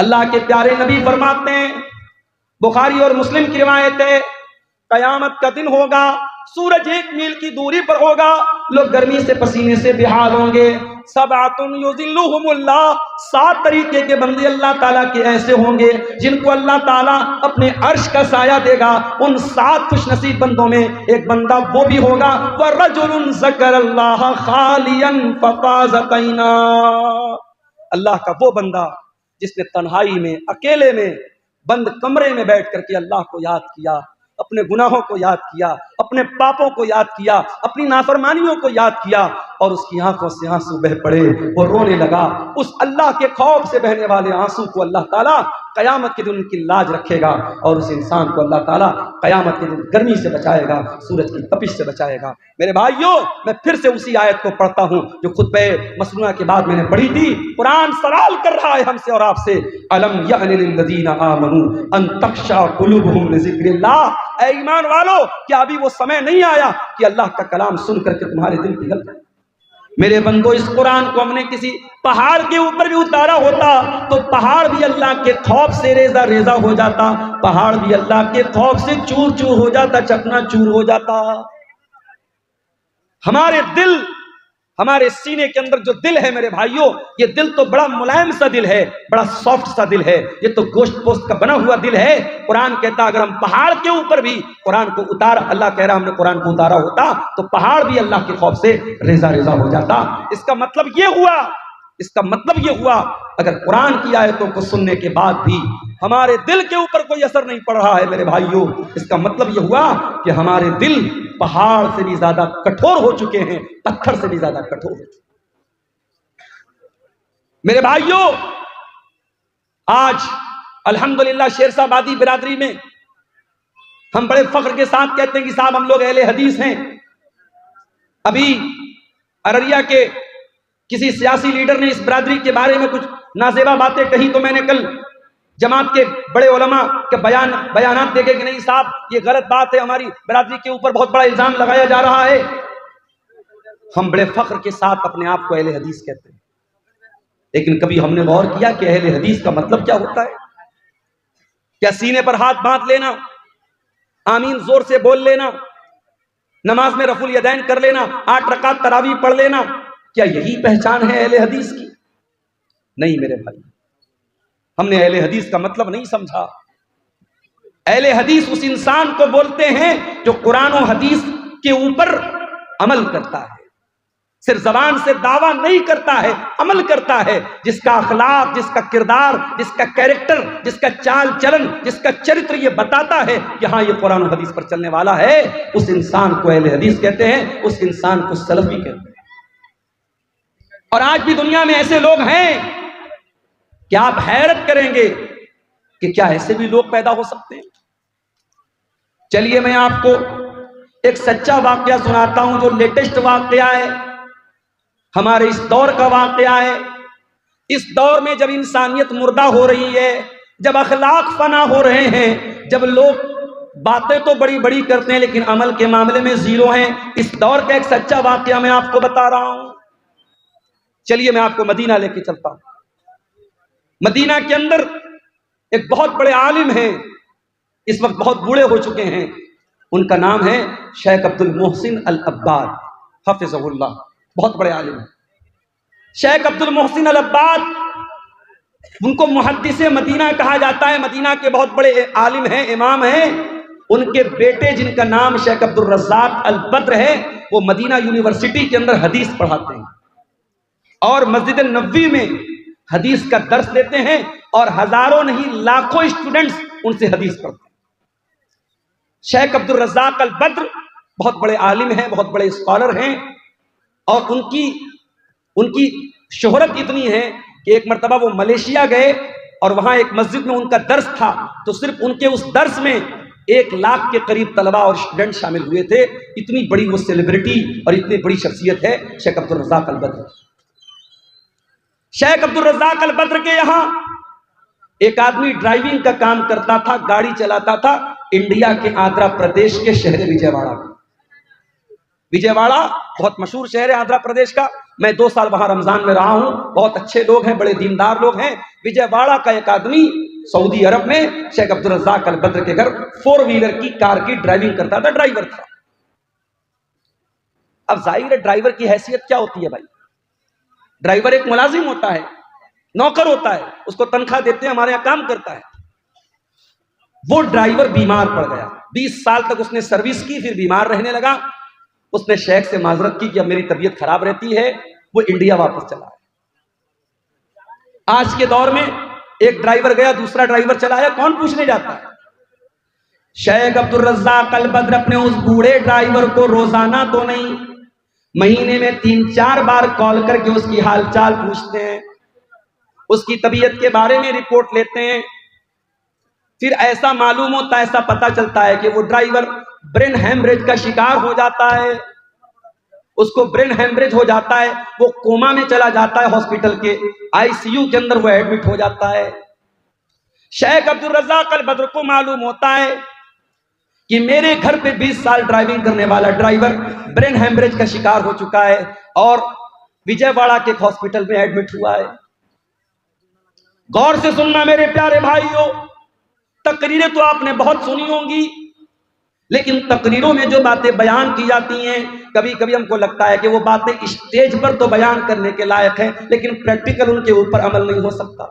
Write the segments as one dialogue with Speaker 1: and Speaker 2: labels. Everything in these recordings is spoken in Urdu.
Speaker 1: اللہ کے پیارے نبی فرماتے ہیں، بخاری اور مسلم کی روایت ہے، قیامت کا دن ہوگا، سورج 1 میل کی دوری پر ہوگا، لوگ گرمی سے پسینے سے بحال ہوں گے۔ سبعۃ یظلھم اللہ، 7 طریقے کے بندے اللہ تعالیٰ کے ایسے ہوں گے جن کو اللہ تعالیٰ اپنے عرش کا سایہ دے گا۔ ان 7 خوش نصیب بندوں میں ایک بندہ وہ بھی ہوگا، وَرَجُلٌ ذَكَرَ اللَّهَ خَالِيًا فَفَاضَتْ عَيْنَاهُ، اللہ کا وہ بندہ جس نے تنہائی میں، اکیلے میں، بند کمرے میں بیٹھ کر کے اللہ کو یاد کیا، اپنے گناہوں کو یاد کیا، اپنے پاپوں کو یاد کیا، اپنی نافرمانیوں کو یاد کیا، اور اس کی آنکھوں سے آنسو بہ پڑے، وہ رونے لگا۔ اس اللہ کے خوف سے بہنے والے آنسو کو اللہ تعالیٰ قیامت کے دن ان کی لاج رکھے گا، اور اس انسان کو اللہ تعالیٰ قیامت کے دن گرمی سے بچائے گا، سورج کی تپش سے بچائے گا۔ میرے بھائیوں، میں پھر سے اسی آیت کو پڑھتا ہوں جو خطبہ مسنونہ کے بعد میں نے پڑھی تھی۔ قرآن سوال کر رہا ہے ہم سے اور آپ سے، الم یأن للذین آمنوا ان تخشع قلوبہم لذکر اللہ، اے ایمان والو، کیا ابھی وہ سمے نہیں آیا کہ اللہ کا کلام سن کر کے تمہارے دل پگھل جائے؟ میرے بندو، اس قرآن کو ہم نے کسی پہاڑ کے اوپر بھی اتارا ہوتا تو پہاڑ بھی اللہ کے خوف سے ریزہ ریزہ ہو جاتا، پہاڑ بھی اللہ کے خوف سے چور چور ہو جاتا، چکنا چور ہو جاتا۔ ہمارے دل، ہمارے سینے کے اندر جو دل ہے میرے بھائیوں، یہ دل تو بڑا ملائم سا دل ہے، بڑا سافٹ سا دل ہے، یہ تو گوشت پوست کا بنا ہوا دل ہے۔ قرآن کہتا اگر ہم پہاڑ کے اوپر بھی قرآن کو اتارا، اللہ کہہ رہا ہم نے قرآن کو اتارا ہوتا تو پہاڑ بھی اللہ کے خوف سے ریزہ ریزہ ہو جاتا۔ اس کا مطلب یہ ہوا اگر قرآن کی آیتوں کو سننے کے بعد بھی ہمارے دل کے اوپر کوئی اثر نہیں پڑ رہا ہے میرے بھائیوں، اس کا مطلب یہ ہوا کہ ہمارے دل پہاڑ سے بھی زیادہ کٹھور ہو چکے ہیں، پتھر سے بھی زیادہ کٹھور ہو چکے ہیں۔ میرے بھائیوں، آج الحمدللہ شیرشاہ آبادی برادری میں ہم بڑے فخر کے ساتھ کہتے ہیں کہ صاحب ہم لوگ اہل حدیث ہیں۔ ابھی ارریہ کے کسی سیاسی لیڈر نے اس برادری کے بارے میں کچھ نازیبا باتیں کہی تو میں نے کل جماعت کے بڑے علماء کے بیانات دیکھے کہ نہیں صاحب یہ غلط بات ہے، ہماری برادری کے اوپر بہت بڑا الزام لگایا جا رہا ہے۔ ہم بڑے فخر کے ساتھ اپنے آپ کو اہل حدیث کہتے ہیں، لیکن کبھی ہم نے غور کیا کہ اہل حدیث کا مطلب کیا ہوتا ہے؟ کیا سینے پر ہاتھ باندھ لینا، آمین زور سے بول لینا، نماز میں رفع الیدین کر لینا، 8 رکعت تراویح پڑھ لینا، کیا یہی پہچان ہے اہل حدیث کی؟ نہیں میرے بھائی، ہم نے اہل حدیث کا مطلب نہیں سمجھا۔ اہل حدیث اس انسان کو بولتے ہیں جو قرآن و حدیث کے اوپر عمل کرتا ہے، صرف زبان سے دعویٰ نہیں کرتا ہے، عمل کرتا ہے، جس کا اخلاق، جس کا کردار، جس کا کیریکٹر، جس کا چال چلن، جس کا چرتر یہ بتاتا ہے کہ ہاں یہ قرآن و حدیث پر چلنے والا ہے، اس انسان کو اہل حدیث کہتے ہیں، اس انسان کو سلفی کہتے ہیں۔ اور آج بھی دنیا میں ایسے لوگ ہیں کہ آپ حیرت کریں گے کہ کیا ایسے بھی لوگ پیدا ہو سکتے ہیں؟ چلیے میں آپ کو ایک سچا واقعہ سناتا ہوں جو لیٹسٹ واقعہ ہے، ہمارے اس دور کا واقعہ ہے۔ اس دور میں جب انسانیت مردہ ہو رہی ہے، جب اخلاق فنا ہو رہے ہیں، جب لوگ باتیں تو بڑی بڑی کرتے ہیں لیکن عمل کے معاملے میں زیرو ہیں، اس دور کا ایک سچا واقعہ میں آپ کو بتا رہا ہوں۔ چلیے میں آپ کو مدینہ لے کے چلتا ہوں۔ مدینہ کے اندر ایک بہت بڑے عالم ہیں، اس وقت بہت بوڑھے ہو چکے ہیں، ان کا نام ہے شیخ عبد المحسن العباد حفظہ اللہ، بہت بڑے عالم ہیں شیخ عبد المحسن العباد، ان کو محدث مدینہ کہا جاتا ہے، مدینہ کے بہت بڑے عالم ہیں، امام ہیں۔ ان کے بیٹے جن کا نام شیخ عبد الرزاق البدر ہے، وہ مدینہ یونیورسٹی کے اندر حدیث پڑھاتے ہیں اور مسجد النبوی میں حدیث کا درس دیتے ہیں، اور ہزاروں نہیں لاکھوں اسٹوڈنٹس ان سے حدیث پڑھتے ہیں۔ شیخ عبد الرزاق البدر بہت بڑے عالم ہیں، بہت بڑے اسکالر ہیں، اور ان کی شہرت اتنی ہے کہ ایک مرتبہ وہ ملیشیا گئے اور وہاں ایک مسجد میں ان کا درس تھا، تو صرف ان کے اس درس میں 1 لاکھ کے قریب طلبہ اور اسٹوڈنٹ شامل ہوئے تھے۔ اتنی بڑی وہ سیلیبریٹی اور اتنی بڑی شخصیت ہے شیخ عبد الرزاق البدر۔ شیخ عبد الرزاق البدر کے یہاں ایک آدمی ڈرائیونگ کا کام کرتا تھا، گاڑی چلاتا تھا، انڈیا کے آندھرا پردیش کے شہر وجے واڑا۔ وجے واڑا بہت مشہور شہر ہے آندھرا پردیش کا، میں 2 سال وہاں رمضان میں رہا ہوں. بہت اچھے لوگ ہیں, بڑے دیندار لوگ ہیں. وجے واڑہ کا ایک آدمی سعودی عرب میں شیخ عبدالرزاق البدر کے گھر 4 ویلر کی کار کی ڈرائیونگ کرتا تھا, ڈرائیور تھا. اب ظاہر ہے ڈرائیور کی حیثیت کیا ہوتی ہے بھائی؟ ڈرائیور ایک ملازم ہوتا ہے, نوکر ہوتا ہے, اس کو تنخواہ دیتے ہیں, ہمارے یہاں کام کرتا ہے. وہ ڈرائیور بیمار پڑ گیا. 20 سال تک اس نے سروس کی, پھر بیمار رہنے لگا. اس نے شیخ سے معذرت کی کہ اب میری طبیعت خراب رہتی ہے. وہ انڈیا واپس چلا ہے. آج کے دور میں ایک ڈرائیور گیا, دوسرا ڈرائیور چلایا, کون پوچھنے جاتا ہے؟ شیخ عبدالرزاق البدر اپنے اس بوڑھے ڈرائیور کو روزانہ تو نہیں, مہینے میں 3-4 بار کال کر کے اس کی حال چال پوچھتے ہیں, اس کی طبیعت کے بارے میں رپورٹ لیتے ہیں. پھر ایسا معلوم ہوتا ہے, ایسا پتا چلتا ہے کہ وہ ڈرائیور برین ہیمریج کا شکار ہو جاتا ہے. اس کو برین ہیمریج ہو جاتا ہے, وہ کوما میں چلا جاتا ہے, ہاسپٹل کے ICU کے اندر وہ ایڈمٹ ہو جاتا ہے. شیخ عبدالرزاق البدر کو معلوم ہوتا ہے کہ میرے گھر پہ 20 سال ڈرائیونگ کرنے والا ڈرائیور برین ہیمریج کا شکار ہو چکا ہے اور وجے واڑہ کے ایک ہاسپٹل میں ایڈمٹ ہوا ہے. غور سے سننا میرے پیارے بھائیوں, تقریریں تو آپ نے بہت سنی ہوں گی, لیکن تقریروں میں جو باتیں بیان کی جاتی ہیں, کبھی کبھی ہم کو لگتا ہے کہ وہ باتیں اسٹیج پر تو بیان کرنے کے لائق ہیں, لیکن پریکٹیکل ان کے اوپر عمل نہیں ہو سکتا.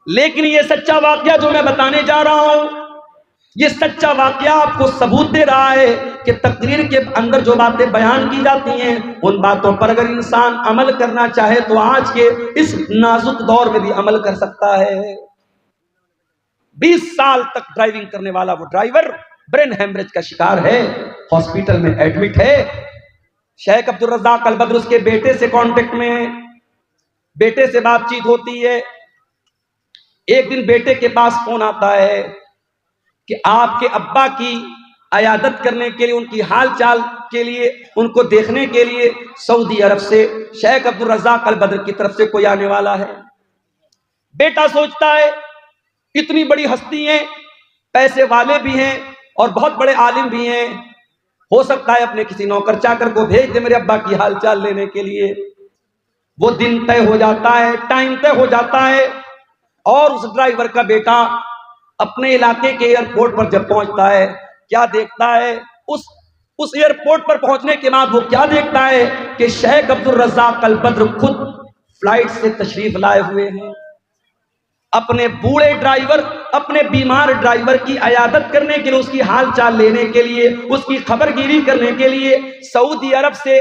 Speaker 1: لیکن یہ سچا واقعہ جو میں بتانے جا رہا ہوں, یہ سچا واقعہ آپ کو ثبوت دے رہا ہے کہ تقریر کے اندر جو باتیں بیان کی جاتی ہیں, ان باتوں پر اگر انسان عمل کرنا چاہے تو آج کے اس نازک دور میں بھی عمل کر سکتا ہے. 20 سال تک ڈرائیونگ کرنے والا وہ ڈرائیور برین ہیمریج کا شکار ہے, ہاسپٹل میں ایڈمٹ ہے. شیخ عبدالرزاق البدر اس کے بیٹے سے کانٹیکٹ میں ہے, بیٹے سے بات چیت ہوتی ہے. ایک دن بیٹے کے پاس فون آتا ہے کہ آپ کے ابا کی عیادت کرنے کے لیے, ان کی حال چال کے لیے, ان کو دیکھنے کے لیے سعودی عرب سے شیخ عبدالرزاق البدر کی طرف سے کوئی آنے والا ہے. بیٹا سوچتا ہے اتنی بڑی ہستی ہیں, پیسے والے بھی ہیں اور بہت بڑے عالم بھی ہیں, ہو سکتا ہے اپنے کسی نوکر چاکر کو بھیج دے میرے ابا کی حال چال لینے کے لیے. وہ دن طے ہو جاتا ہے, ٹائم طے ہو جاتا ہے, اور اس ڈرائیور کا بیٹا اپنے علاقے کے ایئرپورٹ پر جب پہنچتا ہے, کیا دیکھتا ہے؟ اس ایئرپورٹ پر پہنچنے کے بعد وہ کیا دیکھتا ہے کہ شیخ عبدالرزاق البدر خود فلائٹ سے تشریف لائے ہوئے ہیں. اپنے بوڑھے ڈرائیور, اپنے بیمار ڈرائیور کی عیادت کرنے کے لیے, اس کی حال چال لینے کے لیے, اس کی خبر گیری کرنے کے لیے سعودی عرب سے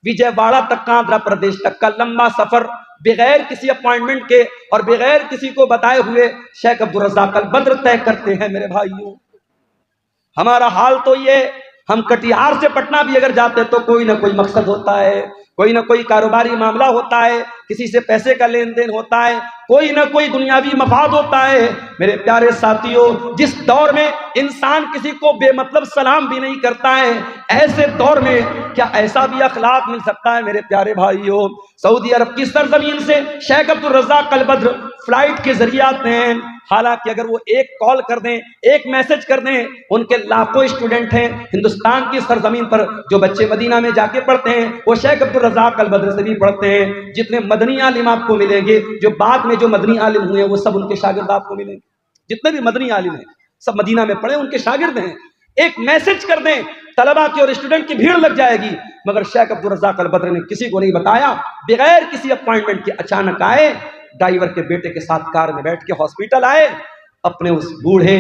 Speaker 1: وجے واڑہ تک کا, آندھرا پردیش تک کا لمبا سفر بغیر کسی اپوائنٹمنٹ کے اور بغیر کسی کو بتائے ہوئے شیخ عبدالرزاق البدر طے کرتے ہیں. میرے بھائیوں, ہمارا حال تو یہ, ہم کٹیہار سے پٹنہ بھی اگر جاتے تو کوئی نہ کوئی مقصد ہوتا ہے, کوئی نہ کوئی کاروباری معاملہ ہوتا ہے, کسی سے پیسے کا لین دین ہوتا ہے, کوئی نہ کوئی دنیاوی مفاد ہوتا ہے. میرے پیارے ساتھیوں, جس دور میں انسان کسی کو بے مطلب سلام بھی نہیں کرتا ہے, ایسے دور میں کیا ایسا بھی اخلاق مل سکتا ہے؟ میرے پیارے بھائیوں, سعودی عرب کی سرزمین سے شیخ عبدالرزاق البدر فلائٹ کے ذریعے آتے ہیں. حالانکہ اگر وہ ایک کال کر دیں, ایک میسج کر دیں, ان کے لاکھوں اسٹوڈنٹ ہیں ہندوستان کی سرزمین پر, جو بچے مدینہ میں جا کے پڑھتے ہیں وہ شیخ عبدالرزاق البدر سے بھی پڑھتے ہیں. جتنے مدنی عالم آپ کو ملیں گے, جو بعد میں جو مدنی عالم ہوئے ہیں وہ سب ان کے شاگرد آپ کو ملیں گے. جتنے بھی مدنی عالم ہیں سب مدینہ میں پڑھے, ان کے شاگرد ہیں. ایک میسج کر دیں, طلبہ کی اور اسٹوڈنٹ کی بھیڑ لگ جائے گی. مگر شیخ عبدالرزاق البدر نے کسی کو نہیں بتایا, بغیر کسی اپوائنٹمنٹ کے اچانک آئے, ڈرائیور کے بیٹے کے ساتھ کار میں بیٹھ کے ہاسپٹل آئے, اپنے اس بوڑھے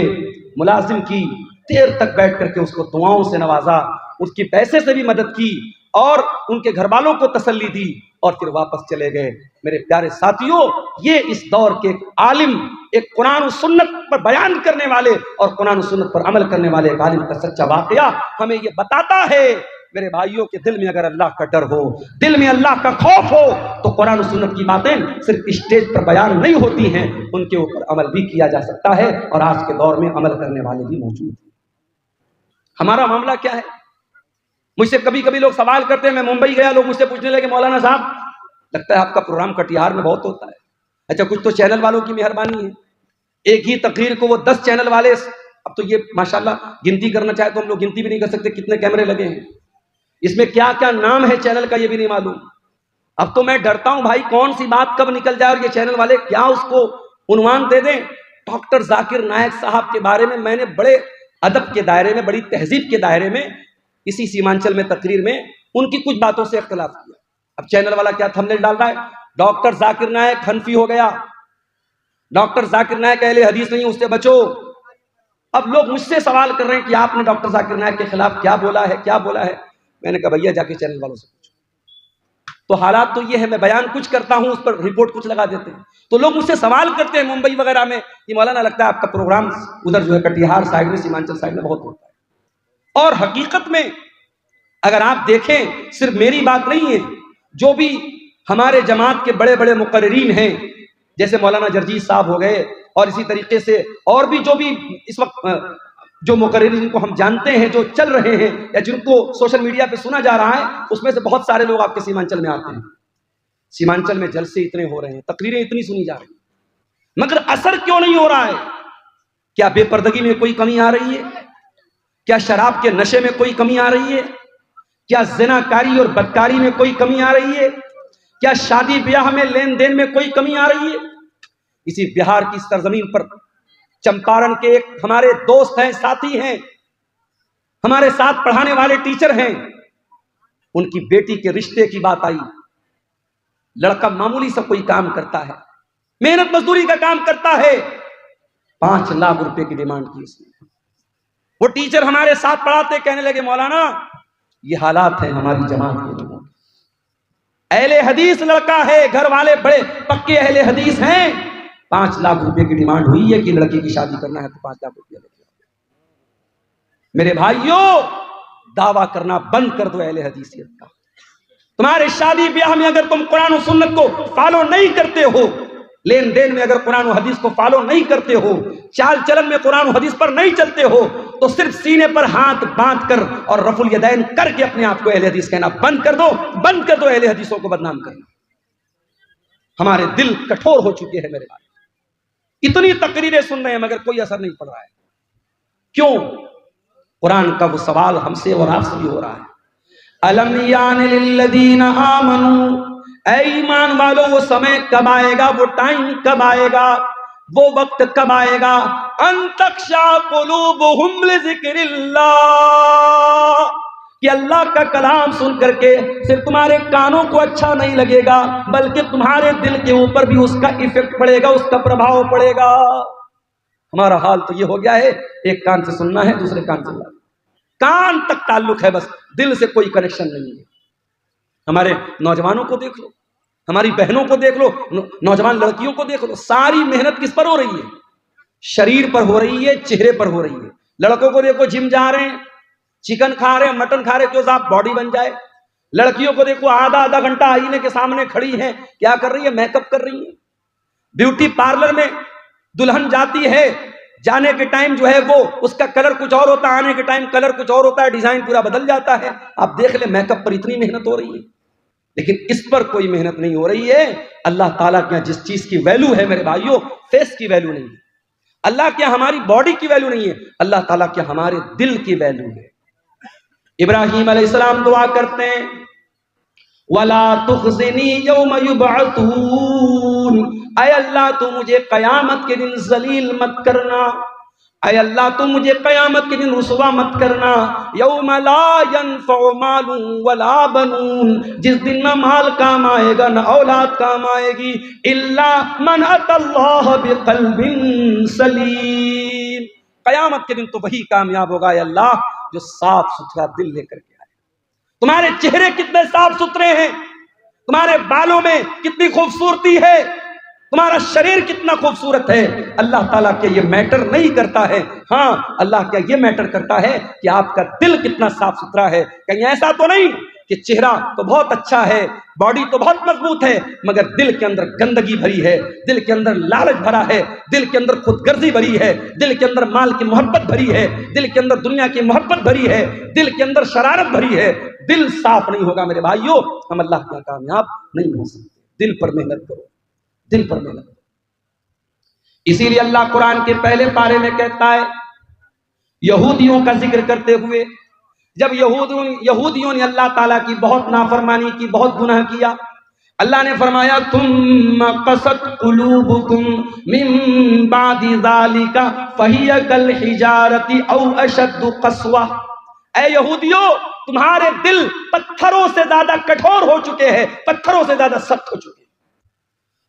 Speaker 1: ملازم کی دیر تک بیٹھ کر کے اس کو دعاؤں سے نوازا, اس کی پیسے سے بھی مدد کی اور ان کے گھر والوں کو تسلی دی, اور پھر واپس چلے گئے. میرے پیارے ساتھیوں, یہ اس دور کے عالم, ایک قرآن و سنت پر بیان کرنے والے اور قرآن و سنت پر عمل کرنے والے ایک عالم کا سچا واقعہ ہمیں یہ بتاتا ہے. میرے بھائیوں کے دل میں اگر اللہ کا ڈر ہو, دل میں اللہ کا خوف ہو, تو قرآن و سنت کی باتیں صرف اسٹیج پر بیان نہیں ہوتی ہیں, ان کے اوپر عمل بھی کیا جا سکتا ہے. اور آج کے دور میں عمل کرنے والے بھی موجود ہیں. ہمارا معاملہ کیا ہے؟ مجھ سے کبھی کبھی لوگ سوال کرتے ہیں, میں ممبئی گیا, لوگ مجھ سے پوچھنے لگے مولانا صاحب لگتا ہے آپ کا پروگرام کٹیہار میں بہت ہوتا ہے. اچھا, کچھ تو چینل والوں کی مہربانی ہے, ایک ہی تقریر کو وہ 10 چینل والے, اب تو یہ ماشاءاللہ گنتی کرنا چاہے تو ہم لوگ گنتی بھی نہیں کر سکتے کتنے کیمرے لگے ہیں, اس میں کیا کیا نام ہے چینل کا یہ بھی نہیں معلوم. اب تو میں ڈرتا ہوں بھائی کون سی بات کب نکل جائے اور یہ چینل والے کیا اس کو عنوان دے دیں. ڈاکٹر ذاکر نائک صاحب کے بارے میں میں نے بڑے ادب کے دائرے میں, بڑی تہذیب کے دائرے میں, اسی سیمانچل میں تقریر میں ان کی کچھ باتوں سے اختلاف کیا. اب چینل والا کیا تھمبنیل ڈال رہا ہے, ڈاکٹر ذاکر نائک حنفی ہو گیا, ڈاکٹر ذاکر نائک اہل حدیث نہیں, اس سے بچو. اب لوگ مجھ سے سوال کر رہے ہیں کہ آپ نے ڈاکٹر ذاکر نائک کے خلاف کیا بولا ہے, کیا بولا ہے. میں نے کہا بھیا جا کے چینل والوں سے پوچھو. تو حالات تو یہ ہے, میں بیان کچھ کرتا ہوں, اس پر رپورٹ کچھ لگا دیتے ہیں. تو لوگ مجھ سے سوال کرتے ہیں ممبئی وغیرہ میں کہ مولانا لگتا ہے آپ کا پروگرام ادھر جو ہے کٹیہار سائڈ میں, سیمانچل سائڈ میں بہت ہوتا ہے. اور حقیقت میں اگر آپ دیکھیں صرف میری بات نہیں ہے, جو بھی ہمارے جماعت کے بڑے بڑے مقررین ہیں جیسے مولانا جرجیت صاحب ہو گئے, اور اسی طریقے سے اور بھی جو بھی اس وقت جو مقررین کو ہم جانتے ہیں, جو چل رہے ہیں یا جن کو سوشل میڈیا پہ سنا جا رہا ہے, اس میں سے بہت سارے لوگ آپ کے سیمانچل میں آتے ہیں. سیمانچل میں جلسے اتنے ہو رہے ہیں, تقریریں اتنی سنی جا رہی ہیں, مگر اثر کیوں نہیں ہو رہا ہے؟ کیا بے پردگی میں کوئی کمی آ رہی ہے؟ کیا شراب کے نشے میں کوئی کمی آ رہی ہے؟ کیا زنا کاری اور بدکاری میں کوئی کمی آ رہی ہے؟ کیا شادی بیاہ میں لین دین میں کوئی کمی آ رہی ہے؟ اسی بہار کی سرزمین پر چمپارن کے ایک ہمارے دوست ہیں, ساتھی ہیں, ہمارے ساتھ پڑھانے والے ٹیچر ہیں, ان کی بیٹی کے رشتے کی بات آئی. لڑکا معمولی سا کوئی کام کرتا ہے, محنت مزدوری کا کام کرتا ہے, 5 لاکھ روپے کی ڈیمانڈ کی اس نے. وہ ٹیچر ہمارے ساتھ پڑھاتے کہنے لگے مولانا یہ حالات ہیں ہماری جماعت کے لوگوں, اہل حدیث لڑکا ہے, گھر والے بڑے پکے اہل حدیث ہیں, 5 لاکھ روپے کی ڈیمانڈ ہوئی ہے کہ لڑکی کی شادی کرنا ہے تو 5 لاکھ روپیہ لے. میرے بھائیوں دعویٰ کرنا بند کر دو اہل حدیثیت کا. تمہارے شادی بیاہ میں اگر تم قرآن و سنت کو فالو نہیں کرتے ہو, لین دین میں اگر قرآن و حدیث کو فالو نہیں کرتے ہو, چال چلن میں قرآن و حدیث پر نہیں چلتے ہو, تو صرف سینے پر ہاتھ باندھ کر اور رفع الیدین کر کے اپنے آپ کو اہل حدیث کہنا بند کر دو, بند کر دو اہل حدیثوں کو بدنام کرنا. ہمارے دل کٹھور ہو چکے ہیں میرے بھائی, اتنی تقریریں سن رہے ہیں مگر کوئی اثر نہیں پڑ رہا ہے. کیوں؟ قرآن کا وہ سوال ہم سے اور آپ سے بھی ہو رہا ہے. الم یان للذین آمنوا, اے ایمان والو وہ سمے کب آئے گا, وہ ٹائم کب آئے گا, وہ وقت کب آئے گا, ان تخشع قلوبہم لذکر اللہ, کہ اللہ کا کلام سن کر کے صرف تمہارے کانوں کو اچھا نہیں لگے گا بلکہ تمہارے دل کے اوپر بھی اس کا ایفیکٹ پڑے گا, اس کا پربھاؤ پڑے گا. ہمارا حال تو یہ ہو گیا ہے, ایک کان سے سننا ہے دوسرے کان سے کان تک تعلق ہے, بس دل سے کوئی کنیکشن نہیں ہے. ہمارے نوجوانوں کو دیکھ لو, ہماری بہنوں کو دیکھ لو, نوجوان لڑکیوں کو دیکھ لو, ساری محنت کس پر ہو رہی ہے؟ شریر پر ہو رہی ہے, چہرے پر ہو رہی ہے. لڑکوں کو دیکھو جم جا رہے ہیں, چکن کھا رہے ہیں, مٹن کھا رہے ہیں, کیوں صاحب باڈی بن جائے. لڑکیوں کو دیکھو آدھا گھنٹہ آئینے کے سامنے کھڑی ہیں, کیا کر رہی ہے؟ میک اپ کر رہی ہیں. بیوٹی پارلر میں دلہن جاتی ہے, جانے کے ٹائم جو ہے وہ اس کا کلر کچھ اور ہوتا ہے, آنے کے ٹائم کلر کچھ اور ہوتا ہے, ڈیزائن پورا بدل جاتا ہے. آپ دیکھ لیں میک اپ پر اتنی محنت ہو رہی ہے, لیکن اس پر کوئی محنت نہیں ہو رہی ہے. اللہ تعالیٰ کے یہاں جس چیز کی ویلو ہے میرے بھائیوں, فیس کی ویلو نہیں ہے. اللہ کے یہاں ہماری باڈی کی ویلو نہیں ہے, اللہ تعالیٰ کے یہاں ہمارے دل کی ویلو ہے. ابراہیم علیہ السلام دعا کرتے ہیں وَلَا تُخْزِنِي يَوْمَ يُبْعَثُونَ, اے اللہ تو مجھے قیامت کے دن ذلیل مت کرنا, اے اللہ تو مجھے قیامت کے دن رسوا مت کرنا. یوم لا ينفع مال ولا بنون, جس دن نہ مال کام آئے گا نہ اولاد کام آئے گی, الا من اتى اللہ بقلب سلیم. قیامت کے دن تو وہی کامیاب ہوگا اے اللہ جو صاف ستھرا دل لے کر کے آئے. تمہارے چہرے کتنے صاف ستھرے ہیں, تمہارے بالوں میں کتنی خوبصورتی ہے, تمہارا شریر کتنا خوبصورت ہے, اللہ تعالیٰ کے یہ میٹر نہیں کرتا ہے. ہاں اللہ کیا یہ میٹر کرتا ہے کہ آپ کا دل کتنا صاف ستھرا ہے. کہیں ایسا تو نہیں کہ چہرہ تو بہت اچھا ہے, باڈی تو بہت مضبوط ہے, مگر دل کے اندر گندگی بھری ہے, دل کے اندر لالچ بھرا ہے, دل کے اندر خود غرضی بھری ہے, دل کے اندر مال کی محبت بھری ہے, دل کے اندر دنیا کی محبت بھری ہے, دل کے اندر شرارت بھری ہے. دل صاف نہیں ہوگا میرے بھائیوں, ہم اللہ کے کامیاب نہیں ہو سکتے. دل پر محنت کرو, دل پر محنت. اسی لیے اللہ قرآن کے پہلے پارے میں کہتا ہے, یہودیوں کا ذکر کرتے ہوئے, جب یہودیوں نے اللہ تعالیٰ کی بہت نافرمانی کی, بہت گناہ کیا, اللہ نے فرمایا ثم قست قلوبکم من بعد ذالک فہی کالحجارۃ او اشد قسوہ، اے یہودیو تمہارے دل پتھروں سے زیادہ کٹھور ہو چکے ہیں، پتھروں سے زیادہ سخت ہو چکے ہیں۔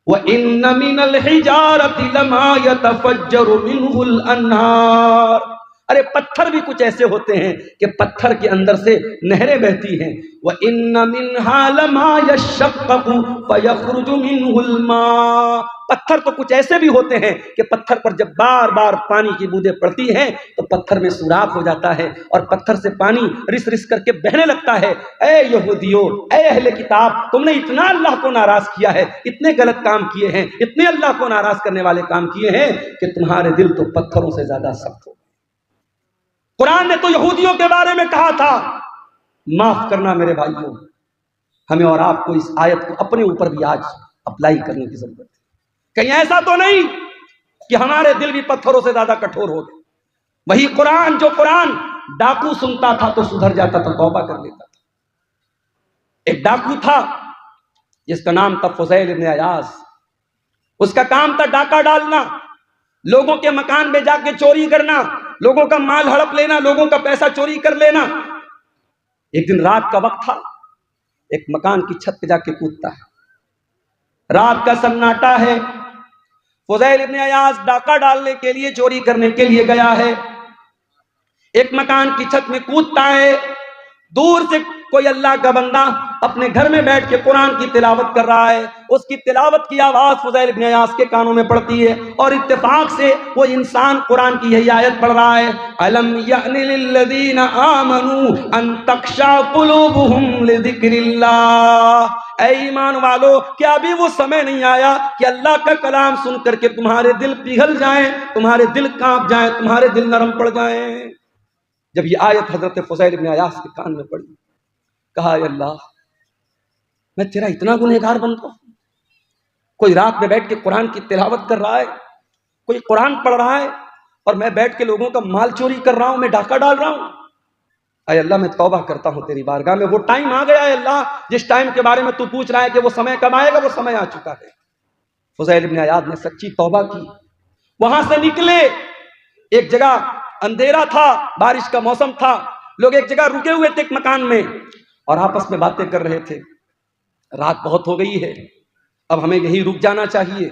Speaker 1: وَإِنَّ مِنَ الْحِجَارَةِ لَمَا يَتَفَجَّرُ مِنْهُ الْأَنْهَارُ، ارے پتھر بھی کچھ ایسے ہوتے ہیں کہ پتھر کے اندر سے نہریں بہتی ہیں۔ وَإِنَّ مِنْهَا لَمَا يَشَّقَّقُ فَيَخْرُجُ مِنْهُ الْمَاءُ، پتھر تو کچھ ایسے بھی ہوتے ہیں کہ پتھر پر جب بار بار پانی کی بوندیں پڑتی ہیں تو پتھر میں سوراخ ہو جاتا ہے اور پتھر سے پانی رس رس کر کے بہنے لگتا ہے۔ اے یہودیو، اے اہل کتاب، تم نے اتنا اللہ کو ناراض کیا ہے، اتنے غلط کام کیے ہیں، اتنے اللہ کو ناراض کرنے والے کام کیے ہیں کہ تمہارے دل تو پتھروں سے زیادہ سخت ہو۔ قرآن نے تو یہودیوں کے بارے میں کہا تھا۔ معاف کرنا میرے بھائیوں، ہمیں اور آپ کو اس آیت کو اپنے اوپر بھی آج اپلائی کرنے کی ضرورت ہے۔ کہیں ایسا تو نہیں کہ ہمارے دل بھی پتھروں سے زیادہ کٹھور ہو گئے۔ وہی قرآن جو قرآن ڈاکو سنتا تھا تو سدھر جاتا تھا، توبہ کر لیتا تھا۔ ایک ڈاکو تھا جس کا نام تھا فضیل ابن عیاض، اس کا کام تھا ڈاکہ ڈالنا، لوگوں کے مکان میں جا کے چوری کرنا، لوگوں کا مال ہڑپ لینا، لوگوں کا پیسہ چوری کر لینا۔ ایک دن رات کا وقت تھا، ایک مکان کی چھت پہ جا کے کودتا ہے، رات کا سناٹا ہے، فضیل ابن عیاض ڈاکہ ڈالنے کے لیے، چوری کرنے کے لیے گیا ہے، ایک مکان کی چھت میں کودتا ہے، دور سے کوئی اللہ کا بندہ اپنے گھر میں بیٹھ کے قرآن کی تلاوت کر رہا ہے، اس کی تلاوت کی آواز فضیل ابن عیاض کے کانوں میں پڑتی ہے اور اتفاق سے وہ انسان قرآن کی یہی آیت پڑھ رہا ہے، أَلَمْ يَأْنِ لِلَّذِينَ آمَنُوا أَن تَخْشَعَ قُلُوبُهُمْ لِذِكْرِ اللَّهِ، اے ایمان والو کیا ابھی وہ سمے نہیں آیا کہ اللہ کا کلام سن کر کے تمہارے دل پگھل جائیں، تمہارے دل کانپ جائیں، تمہارے دل نرم پڑ جائیں۔ جب یہ آیت حضرت فضیل ابن عیاض کے کان میں پڑی، کہا اے اللہ، میں تیرا اتنا گنہگار بندہ ہوں، کوئی رات میں بیٹھ کے قرآن کی تلاوت کر رہا ہے، کوئی قرآن پڑھ رہا ہے اور میں بیٹھ کے لوگوں کا مال چوری کر رہا ہوں، میں ڈاکہ ڈال رہا ہوں۔ اے اللہ میں توبہ کرتا ہوں تیری بارگاہ میں، وہ ٹائم آ گیا ہے اللہ جس ٹائم کے بارے میں تو پوچھ رہا ہے کہ وہ سمے کب آئے گا، وہ سمے آ چکا ہے۔ فضیل ابن عیاض نے سچی توبہ کی، وہاں سے نکلے، ایک جگہ اندھیرا تھا، بارش کا موسم تھا، لوگ ایک جگہ رکے ہوئے تھے ایک مکان میں اور آپس میں باتیں کر رہے تھے۔ رات بہت ہو گئی ہے، اب ہمیں یہیں رک جانا چاہیے۔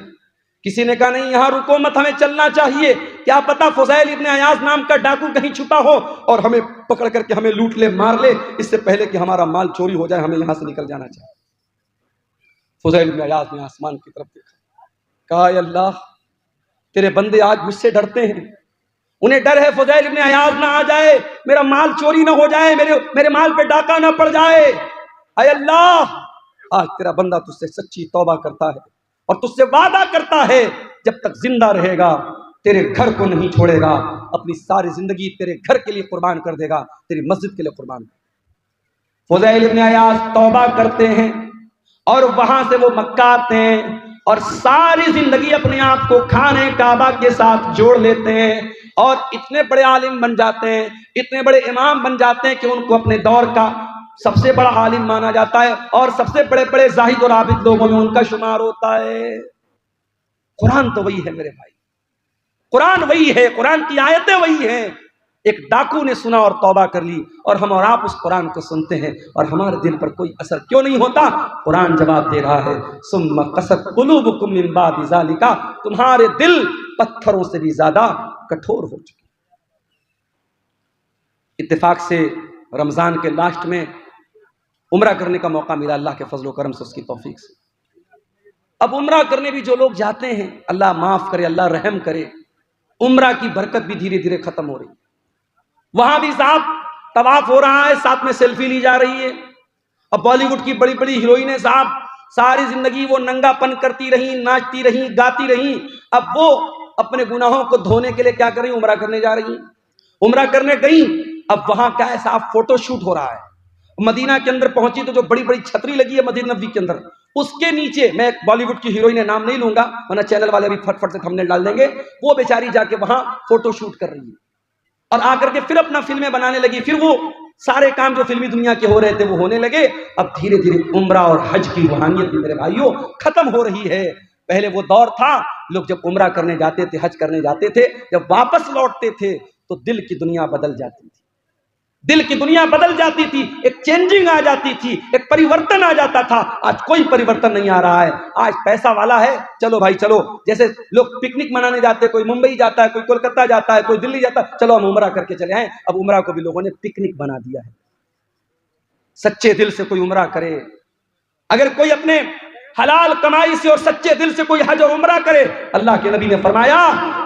Speaker 1: کسی نے کہا نہیں یہاں رکو مت، ہمیں چلنا چاہیے، کیا پتا فضیل ابن عیاض نام کا ڈاکو کہیں چھپا ہو اور ہمیں پکڑ کر کے ہمیں لوٹ لے، مار لے، اس سے پہلے کہ ہمارا مال چوری ہو جائے، ہمیں یہاں سے نکل جانا چاہیے۔ فضیل ابن عیاض نے آسمان کی طرف دیکھا، کہا اے اللہ تیرے بندے آج مجھ سے ڈرتے ہیں، انہیں ڈر ہے فضیل ابن عیاض نہ آ جائے، میرا مال چوری نہ ہو جائے، میرے مال پہ ڈاکہ نہ پڑ جائے۔ اے اللہ آج تیرا بندہ تجھ سے سچی توبہ کرتا ہے اور تجھ سے وعدہ کرتا ہے جب تک زندہ رہے گا تیرے گھر کو نہیں چھوڑے گا، اپنی ساری زندگی تیرے گھر کے لیے قربان کر دے گا، تیری مسجد کے لیے قربان کر دے گا۔ فضیل ابن عیاض توبہ کرتے ہیں اور وہاں سے وہ مکہ آتے ہیں اور ساری زندگی اپنے آپ کو خانے کعبہ کے ساتھ جوڑ لیتے ہیں اور اتنے بڑے عالم بن جاتے ہیں، اتنے بڑے امام بن جاتے ہیں کہ ان کو اپنے دور کا سب سے بڑا عالم مانا جاتا ہے اور سب سے بڑے بڑے زاہد اور عابد لوگوں میں ان کا شمار ہوتا ہے۔ قرآن تو وہی ہے میرے بھائی، قرآن وہی ہے، قرآن کی آیتیں وہی ہیں۔ ایک ڈاکو نے سنا اور توبہ کر لی اور ہم اور آپ اس قرآن کو سنتے ہیں اور ہمارے دل پر کوئی اثر کیوں نہیں ہوتا؟ قرآن جواب دے رہا ہے ثم قست قلوبکم من بعد ذالک، تمہارے دل پتھروں سے بھی زیادہ کٹھور ہو چکے۔ اتفاق سے رمضان کے لاسٹ میں عمرہ کرنے کا موقع ملا، اللہ کے فضل و کرم سے، اس کی توفیق سے۔ اب عمرہ کرنے بھی جو لوگ جاتے ہیں، اللہ معاف کرے، اللہ رحم کرے، عمرہ کی برکت بھی دھیرے دھیرے ختم ہو رہی ہے۔ وہاں بھی صاحب طواف ہو رہا ہے، ساتھ میں سیلفی لی جا رہی ہے۔ اب بالی ووڈ کی بڑی بڑی ہیروئنیں صاحب ساری زندگی وہ ننگا پن کرتی رہیں، ناچتی رہیں، گاتی رہیں، اب وہ اپنے گناہوں کو دھونے کے لیے کیا کر رہی ہیں؟ عمرہ کرنے جا رہی ہیں، عمرہ کرنے گئیں۔ اب وہاں کیا ہے صاحب، فوٹو شوٹ ہو رہا ہے۔ مدینہ کے اندر پہنچی تو جو بڑی بڑی چھتری لگی ہے مسجد نبوی کے اندر، اس کے نیچے، میں بالی ووڈ کی ہیروئن نام نہیں لوں گا ورنہ چینل والے بھی فٹ فٹ سے تھمبنیل ڈال دیں گے، وہ بیچاری جا کے وہاں فوٹو شوٹ کر رہی ہے اور آ کر کے پھر اپنا فلمیں بنانے لگی، پھر وہ سارے کام جو فلمی دنیا کے ہو رہے تھے وہ ہونے لگے. اب دھیرے دھیرے عمرہ اور حج کی روحانیت بھی میرے بھائیوں ختم ہو رہی ہے. پہلے وہ دور تھا لوگ جب عمرہ کرنے جاتے تھے, حج کرنے جاتے تھے, جب واپس لوٹتے تھے تو دل کی دنیا بدل جاتی تھی, دل کی دنیا بدل جاتی تھی, ایک چینجنگ آ جاتی تھی, ایک پریورتن آ جاتا تھا. آج کوئی پریورتن نہیں آ رہا ہے. آج پیسہ والا ہے, چلو بھائی چلو, جیسے لوگ پکنک منانے جاتے ہیں, کوئی ممبئی جاتا ہے, کوئی کولکتہ جاتا ہے, کوئی دلی جاتا ہے, چلو ہم عمرہ کر کے چلے آئیں. اب عمرہ کو بھی لوگوں نے پکنک بنا دیا ہے. سچے دل سے کوئی عمرہ کرے, اگر کوئی اپنے حلال کمائی سے اور سچے دل سے کوئی حج اور عمرہ کرے, اللہ کے نبی نے فرمایا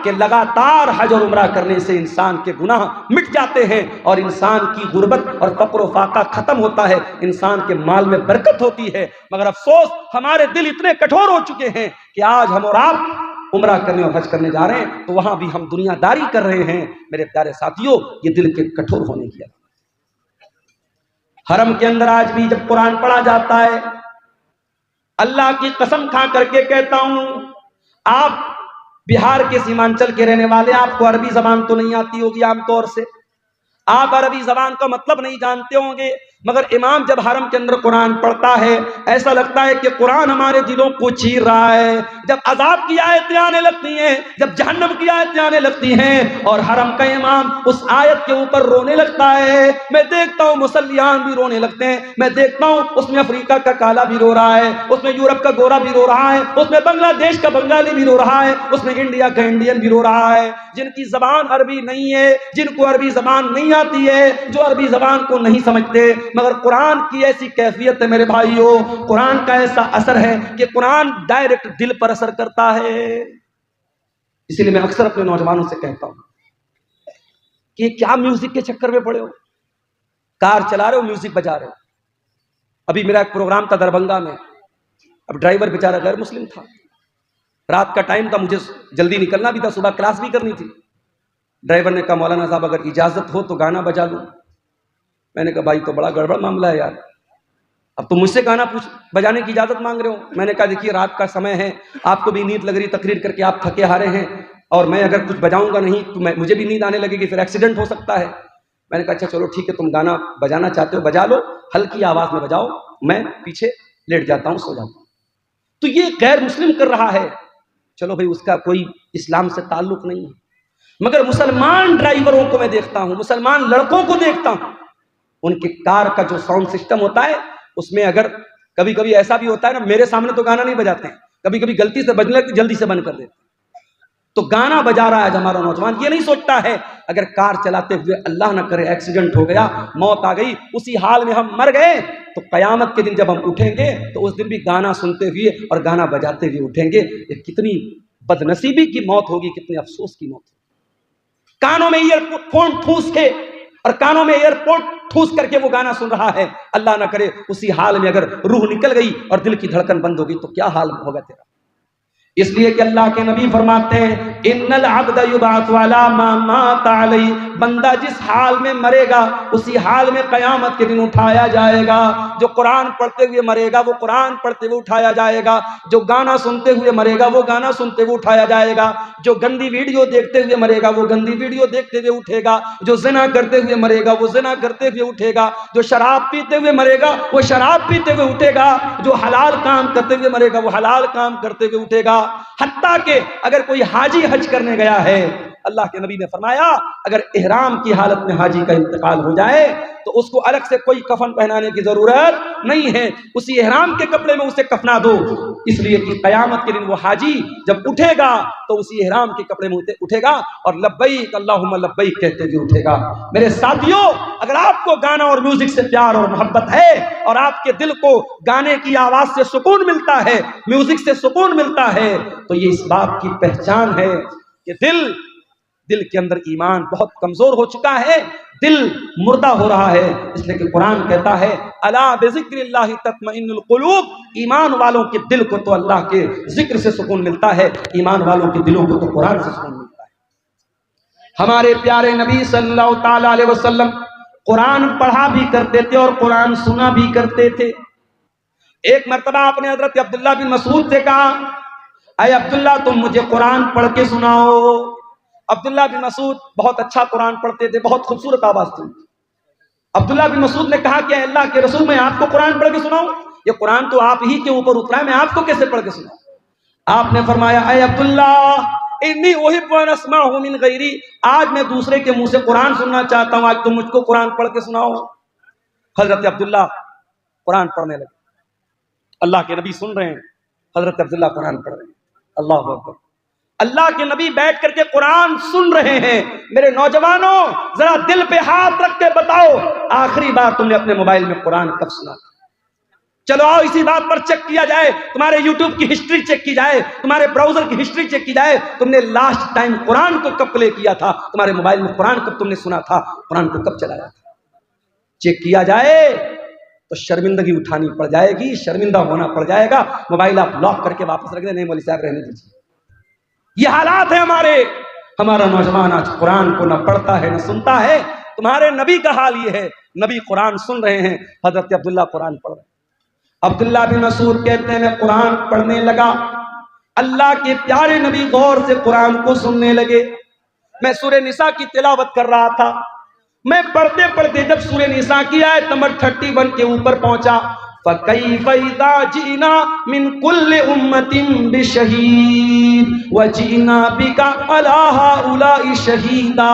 Speaker 1: کہ لگاتار حج اور عمرہ کرنے سے انسان کے گناہ مٹ جاتے ہیں اور انسان کی غربت اور فقر و فاقہ ختم ہوتا ہے, انسان کے مال میں برکت ہوتی ہے. مگر افسوس ہمارے دل اتنے کٹھور ہو چکے ہیں کہ آج ہم اور آپ عمرہ کرنے اور حج کرنے جا رہے ہیں تو وہاں بھی ہم دنیا داری کر رہے ہیں. میرے پیارے ساتھیوں, یہ دل کے کٹھور ہونے کی. حرم کے اندر آج بھی جب قرآن پڑھا جاتا ہے, اللہ کی قسم کھا کر کے کہتا ہوں, آپ بہار کے سیمانچل کے رہنے والے, آپ کو عربی زبان تو نہیں آتی ہوگی, عام طور سے آپ عربی زبان کا مطلب نہیں جانتے ہوں گے, مگر امام جب حرم کے اندر قرآن پڑھتا ہے ایسا لگتا ہے کہ قرآن ہمارے دلوں کو چیر رہا ہے. جب عذاب کی آیتیں آنے لگتی ہیں, جب جہنم کی آیتیں آنے لگتی ہیں اور حرم کا امام اس آیت کے اوپر رونے لگتا ہے, میں دیکھتا ہوں مسلیان بھی رونے لگتے ہیں, میں دیکھتا ہوں اس میں افریقہ کا کالا بھی رو رہا ہے, اس میں یورپ کا گورا بھی رو رہا ہے, اس میں بنگلہ دیش کا بنگالی بھی رو رہا ہے, اس میں انڈیا کا انڈین بھی رو رہا ہے. جن کی زبان عربی نہیں ہے, جن کو عربی زبان نہیں آتی ہے, جو عربی زبان کو نہیں سمجھتے, مگر قرآن کی ایسی کیفیت ہے میرے بھائیوں, قرآن کا ایسا اثر ہے کہ قرآن ڈائریکٹ دل پر اثر کرتا ہے. اسی لیے میں اکثر اپنے نوجوانوں سے کہتا ہوں کہ کیا میوزک کے چکر میں پڑے ہو, کار چلا رہے ہو میوزک بجا رہے ہو. ابھی میرا ایک پروگرام تھا دربھنگا میں, اب ڈرائیور بیچارہ غیر مسلم تھا, رات کا ٹائم تھا, مجھے جلدی نکلنا بھی تھا, صبح کلاس بھی کرنی تھی. ڈرائیور نے کہا مولانا صاحب اگر اجازت ہو تو گانا بجا لوں. میں نے کہا بھائی تو بڑا گڑبڑ معاملہ ہے یار, اب تم مجھ سے گانا بجانے کی اجازت مانگ رہے ہو. میں نے کہا دیکھیے رات کا سمے ہے, آپ کو بھی نیند لگ رہی, تقریر کر کے آپ تھکے ہارے ہیں, اور میں اگر کچھ بجاؤں گا نہیں تو مجھے بھی نیند آنے لگے گی, پھر ایکسیڈنٹ ہو سکتا ہے. میں نے کہا اچھا چلو ٹھیک ہے, تم گانا بجانا چاہتے ہو بجا لو, ہلکی آواز میں بجاؤ, میں پیچھے لیٹ جاتا ہوں, سو جاتا ہوں. تو یہ غیر مسلم کر رہا ہے, چلو بھائی اس کا کوئی اسلام سے تعلق نہیں ہے, مگر مسلمان ڈرائیوروں کو میں دیکھتا ہوں, مسلمان لڑکوں کو دیکھتا ہوں, ان کے کار کا جو ساؤنڈ سسٹم ہوتا ہے اس میں اگر کبھی کبھی ایسا بھی ہوتا ہے نا, میرے سامنے تو گانا نہیں بجاتے ہیں, کبھی کبھی غلطی سے بجنے لگتی جلدی سے بند کر دیتے. تو گانا بجا رہا ہے ہمارا نوجوان, یہ نہیں سوچتا ہے اگر کار چلاتے ہوئے اللہ نہ کرے ایکسیڈنٹ ہو گیا, موت آ گئی, اسی حال میں ہم مر گئے, تو قیامت کے دن جب ہم اٹھیں گے تو اس دن بھی گانا سنتے ہوئے اور گانا بجاتے ہوئے اٹھیں گے. یہ کتنی بد نصیبی کی موت ہوگی, کتنے افسوس کی موت ہوگی. کانوں میں ایئر فون ٹھوس کے اور کانوں میں ایئرپورٹ ٹھوس کر کے وہ گانا سن رہا ہے, اللہ نہ کرے اسی حال میں اگر روح نکل گئی اور دل کی دھڑکن بند ہوگی تو کیا حال ہوگا تیرا. اس لیے کہ اللہ کے نبی فرماتے ہیں ان العبد یبعث علی ما مات علی, بندہ جس حال میں مرے گا اسی حال میں قیامت کے دن اٹھایا جائے گا. جو قرآن پڑھتے ہوئے مرے گا وہ قرآن پڑھتے ہوئے اٹھایا جائے گا, جو گانا سنتے ہوئے مرے گا وہ گانا سنتے ہوئے اٹھایا جائے گا, جو گندی ویڈیو دیکھتے ہوئے مرے گا وہ گندی ویڈیو دیکھتے ہوئے اٹھے گا, جو زنا کرتے ہوئے مرے گا وہ زنا کرتے ہوئے اٹھے گا, جو شراب پیتے ہوئے مرے گا وہ شراب پیتے ہوئے اٹھے گا, جو حلال کام کرتے ہوئے مرے گا وہ حلال کام کرتے ہوئے اٹھے گا. حتیٰ کہ اگر کوئی حاجی حج کرنے گیا ہے, اللہ کے نبی نے فرمایا اگر احرام کی حالت میں حاجی کا انتقال ہو جائے تو اس کو الگ سے کوئی کفن پہنانے کی ضرورت نہیں ہے, اسی احرام کے کپڑے میں اسے کفنا دو. اس لیے کہ قیامت کے دن وہ حاجی جب اٹھے گا تو اسی احرام کے کپڑے میں اٹھے گا اور لبیک اللہم لبیک کہتے ہوئے اٹھے گا. میرے ساتھیوں, اگر آپ کو گانا اور میوزک سے پیار اور محبت ہے اور آپ کے دل کو گانے کی آواز سے سکون ملتا ہے, میوزک سے سکون ملتا ہے, تو یہ اس بات کی پہچان ہے کہ دل کے اندر ایمان بہت کمزور ہو چکا ہے, دل مردہ ہو رہا ہے. اس لیے کہ قرآن کہتا ہے الا بذکر اللہ تطمئن القلوب, ایمان والوں کے دل کو تو اللہ کے ذکر سے سکون ملتا ہے, ایمان والوں کے دلوں کو تو قرآن سے سکون ملتا ہے. ہمارے پیارے نبی صلی اللہ تعالی علیہ وسلم قرآن پڑھا بھی کرتے تھے اور قرآن سنا بھی کرتے تھے. ایک مرتبہ آپ نے حضرت عبداللہ بن مسعود سے کہا اے عبداللہ تم مجھے قرآن پڑھ کے سناؤ. عبداللہ بن مسعود بہت اچھا قرآن پڑھتے تھے, بہت خوبصورت آواز تھی. عبداللہ بن مسعود نے کہا کہ اے اللہ کے رسول میں آپ کو قرآن پڑھ کے سناؤں؟ یہ قرآن تو آپ ہی کے اوپر اترا ہے، میں آپ کو کیسے پڑھ کے سناؤں؟ آپ نے فرمایا اے عبداللہ انی احب ان اسمعہ من غیری، آج میں دوسرے کے منہ سے قرآن سننا چاہتا ہوں، آج تم مجھ کو قرآن پڑھ کے سناؤ۔ حضرت عبداللہ قرآن پڑھنے لگے، اللہ کے نبی سن رہے ہیں، حضرت عبداللہ قرآن پڑھ رہے ہیں۔ اللہ اکبر، اللہ کے نبی بیٹھ کر کے قرآن سن رہے ہیں۔ میرے نوجوانوں ذرا دل پہ ہاتھ رکھ کے بتاؤ، آخری بار تم نے اپنے موبائل میں قرآن کب سنا تھا؟ چلو آؤ اسی بات پر چیک کیا جائے، تمہارے یوٹیوب کی ہسٹری چیک کی جائے، تمہارے براؤزر کی ہسٹری چیک کی جائے، تم نے لاسٹ ٹائم قرآن کو کب پلے کیا تھا، تمہارے موبائل میں قرآن کب تم نے سنا تھا، قرآن کو کب چلایا تھا؟ چیک کیا جائے تو شرمندگی اٹھانی پڑ جائے گی، شرمندہ ہونا پڑ جائے گا۔ موبائل آپ لاک کر کے واپس رکھ دیں، نہیں مولوی صاحب رہنے دیجیے۔ یہ حالات ہیں ہمارے، ہمارا نوجوان آج قرآن کو نہ پڑھتا ہے نہ سنتا ہے۔ تمہارے نبی کا حال یہ ہے، نبی قرآن سن رہے ہیں، حضرت عبداللہ قرآن پڑھ رہے ہیں۔ عبداللہ بن مسعود کہتے ہیں میں قرآن پڑھنے لگا، اللہ کے پیارے نبی غور سے قرآن کو سننے لگے۔ میں سورہ نساء کی تلاوت کر رہا تھا، میں پڑھتے پڑھتے جب سورہ نساء کی آیت نمبر 31 کے اوپر پہنچا، فَكَيْفَ إِذَا جِئْنَا مِن كُلِّ أُمَّةٍ بِشَهِيدٍ وَجِئْنَا بِكَ عَلَىٰ هَٰؤُلَاءِ شَهِيدًا۔